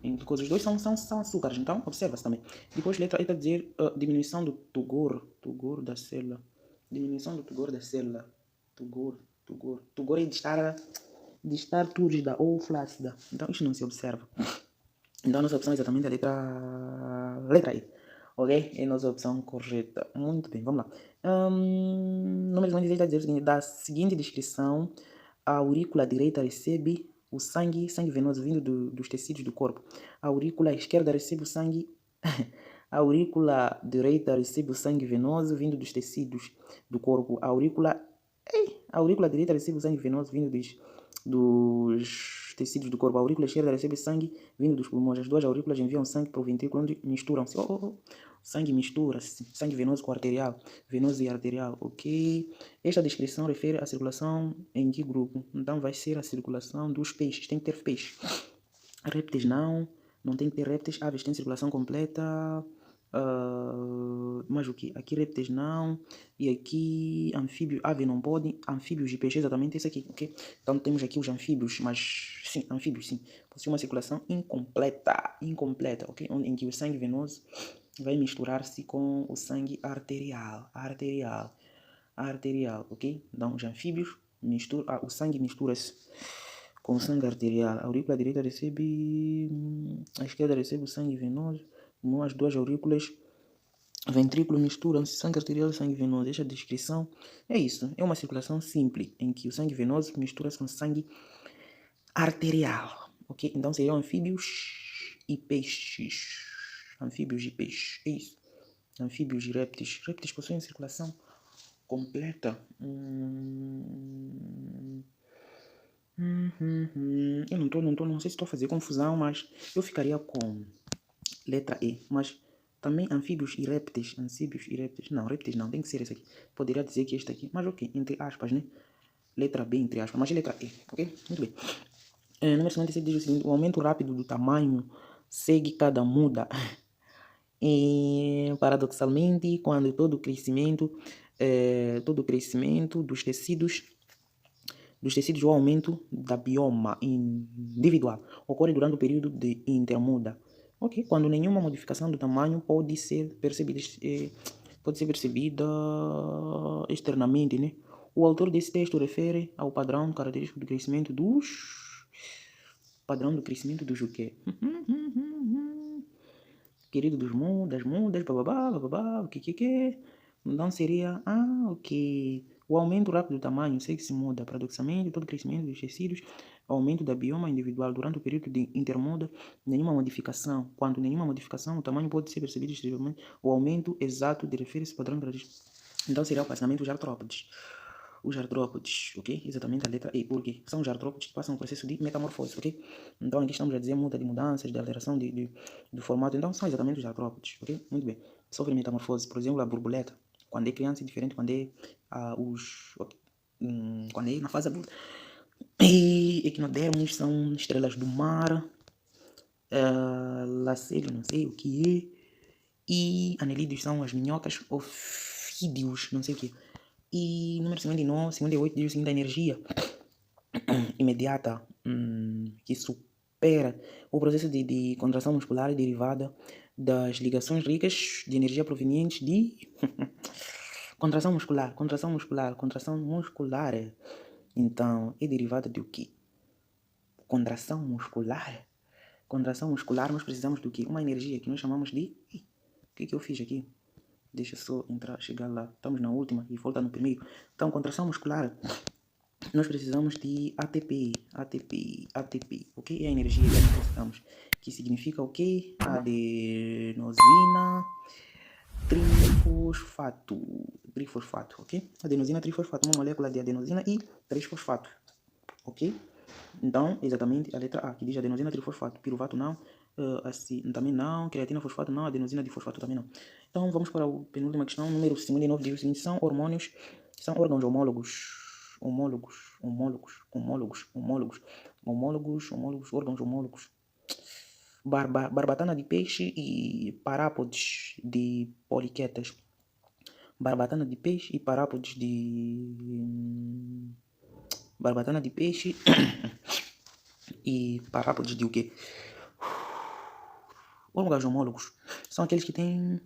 em glucose. Os dois são açúcares, então observa-se também. Depois, letra E está a dizer diminuição do tugor da célula. Diminuição do tugor da célula. Tugor é de estar túrgida ou flácida. Então, isso não se observa. Então, a nossa opção é exatamente a letra E. Ok? É a nossa opção correta. Muito bem, vamos lá. Número 26 está a dizer o seguinte: da seguinte descrição, a aurícula direita recebe o sangue venoso vindo dos tecidos do corpo. A aurícula esquerda recebe o sangue... A aurícula direita recebe o sangue venoso vindo dos tecidos do corpo. A aurícula direita recebe o sangue venoso vindo dos tecidos do corpo. A aurícula esquerda recebe sangue vindo dos pulmões. As duas aurículas enviam sangue para o ventrículo onde misturam-se. Sangue mistura-se, sangue venoso com arterial, venoso e arterial, ok? Esta descrição refere à circulação em que grupo? Então vai ser a circulação dos peixes, tem que ter peixe. Répteis não tem que ter répteis, aves têm circulação completa, mas o que? Aqui répteis não, e aqui anfíbios, ave não pode, anfíbios e peixes, exatamente esse aqui, ok? Então temos aqui os anfíbios, mas sim, anfíbios sim, possui uma circulação incompleta, ok? Em que o sangue venoso vai misturar-se com o sangue arterial, ok? Então os anfíbios, o sangue mistura-se com o sangue arterial. A aurícula direita recebe, a esquerda recebe o sangue venoso, as duas aurículas ventrículo misturam-se sangue arterial e sangue venoso. Esta descrição é isso, é uma circulação simples, em que o sangue venoso mistura-se com sangue arterial, ok? Então seriam anfíbios e peixes. Anfíbios e peixes, é isso. Anfíbios e répteis. Répteis possuem circulação completa. Eu não sei se estou a fazer confusão, mas eu ficaria com letra E. Mas também anfíbios e répteis. Não, répteis não, tem que ser esse aqui. Poderia dizer que este aqui, mas ok, entre aspas, né? Letra B, entre aspas, mas é letra E, ok? Muito bem. Número 57 diz o seguinte: o aumento rápido do tamanho segue cada muda. E, paradoxalmente, quando todo o crescimento dos tecidos o aumento da bioma individual ocorre durante o período de intermuda. Ok, quando nenhuma modificação do tamanho pode ser percebida externamente, né? O autor desse texto refere ao padrão característico do crescimento o quê? Querido das mudas, bababá, o que. Então seria, ok. O aumento rápido do tamanho segue se muda, paradoxalmente, todo crescimento dos tecidos, aumento da bioma individual durante o período de intermuda, nenhuma modificação. Quando nenhuma modificação, o tamanho pode ser percebido exteriormente. O aumento exato de refere-se ao padrão característico. Então seria o passamento dos artrópodes. Os artrópodes, ok? Exatamente a letra E, porque são os artrópodes que passam um processo de metamorfose, ok? Então aqui estamos a dizer muda de mudanças, de alteração do formato, então são exatamente os artrópodes, ok? Muito bem. Sofre metamorfose, por exemplo, a borboleta, quando é criança é diferente quando é quando é na fase adulta. E equinodermos são estrelas do mar, lacélio, não sei o que é, e anelídeos são as minhocas, ofídeos, não sei o que. E número 58 diz o seguinte: a energia imediata que supera o processo de contração muscular é derivada das ligações ricas de energia provenientes de contração muscular. Então, é derivada de o quê? Contração muscular, nós precisamos do quê? Uma energia que nós chamamos de... O que eu fiz aqui? Deixa só entrar, chegar lá. Estamos na última e volta no primeiro. Então, contração muscular, nós precisamos de ATP, ok? É a energia que nós precisamos, que significa o quê? Adenosina trifosfato, ok? Adenosina trifosfato, uma molécula de adenosina e trifosfato, ok? Então, exatamente a letra A, que diz adenosina trifosfato, piruvato não, assim, também não, creatina fosfato não, adenosina difosfato também não. Então, vamos para a penúltima questão, número 59, diz o seguinte: são órgãos órgãos homólogos. Barbatana de peixe e parápodes de poliquetas. Barbatana de peixe e parápodes de... Barbatana de peixe e parápodes de o quê? Órgãos homólogos são aqueles que têm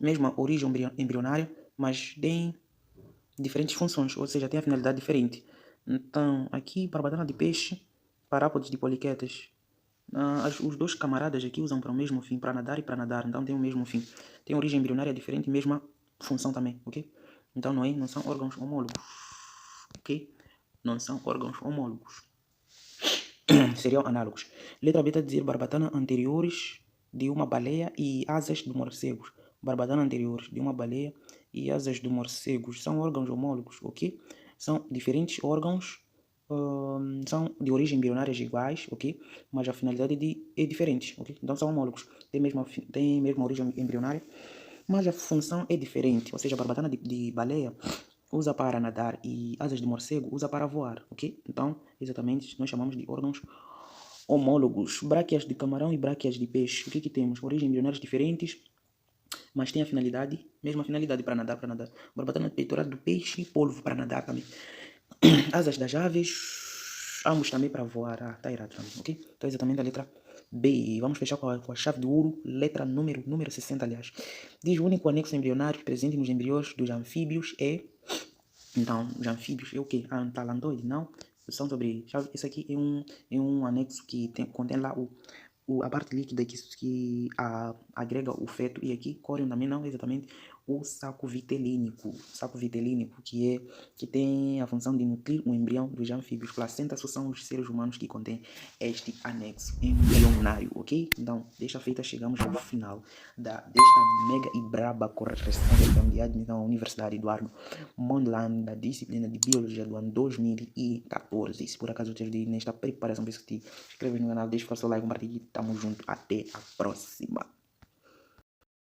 mesma origem embrionária, mas têm diferentes funções, ou seja, têm a finalidade diferente. Então, aqui, barbatana de peixe, parápodes de poliquetas. Os dois camaradas aqui usam para o mesmo fim, para nadar e para nadar, então tem o mesmo fim. Tem origem embrionária diferente, mesma função também, ok? Então não são órgãos homólogos, ok? Não são órgãos homólogos. Seriam análogos. Letra B está a dizer barbatana anteriores de uma baleia e asas de morcegos. Barbatana anteriores de uma baleia e asas de morcegos são órgãos homólogos, ok? São diferentes órgãos, são de origem embrionárias iguais, ok? Mas a finalidade é diferente, ok? Então são homólogos, tem mesma origem embrionária, mas a função é diferente. Ou seja, a barbatana de baleia usa para nadar e asas de morcego usa para voar, ok? Então, exatamente, nós chamamos de órgãos homólogos. Bráquias de camarão e bráquias de peixe. O que temos? Origens embrionárias diferentes, mas tem a finalidade, mesma finalidade para nadar, Barbatana peitoral do peixe, polvo para nadar também. Asas das aves, ambos também para voar. Ah, tá errado também, ok? Então, exatamente a letra B. Vamos fechar com a chave de ouro, letra número 60, aliás. Diz: o único anexo embrionário presente nos embriões dos anfíbios é... Então, os anfíbios é o quê? Antalantoide, não? São sobre... Esse aqui é um anexo que contém lá a parte líquida que agrega o feto, e aqui corium também não, exatamente o saco vitelínico, que tem a função de nutrir o embrião dos anfíbios. Placenta só são os seres humanos que contêm este anexo embrionário, ok? Então, desta feita chegamos ao final desta mega e braba correção do exame de admissão à Universidade Eduardo Mondlane, da disciplina de Biologia do ano 2014. Se por acaso te ajudei nesta preparação, peço que te inscrevas no canal, deixa o seu like, compartilhe. Tamo junto, até a próxima.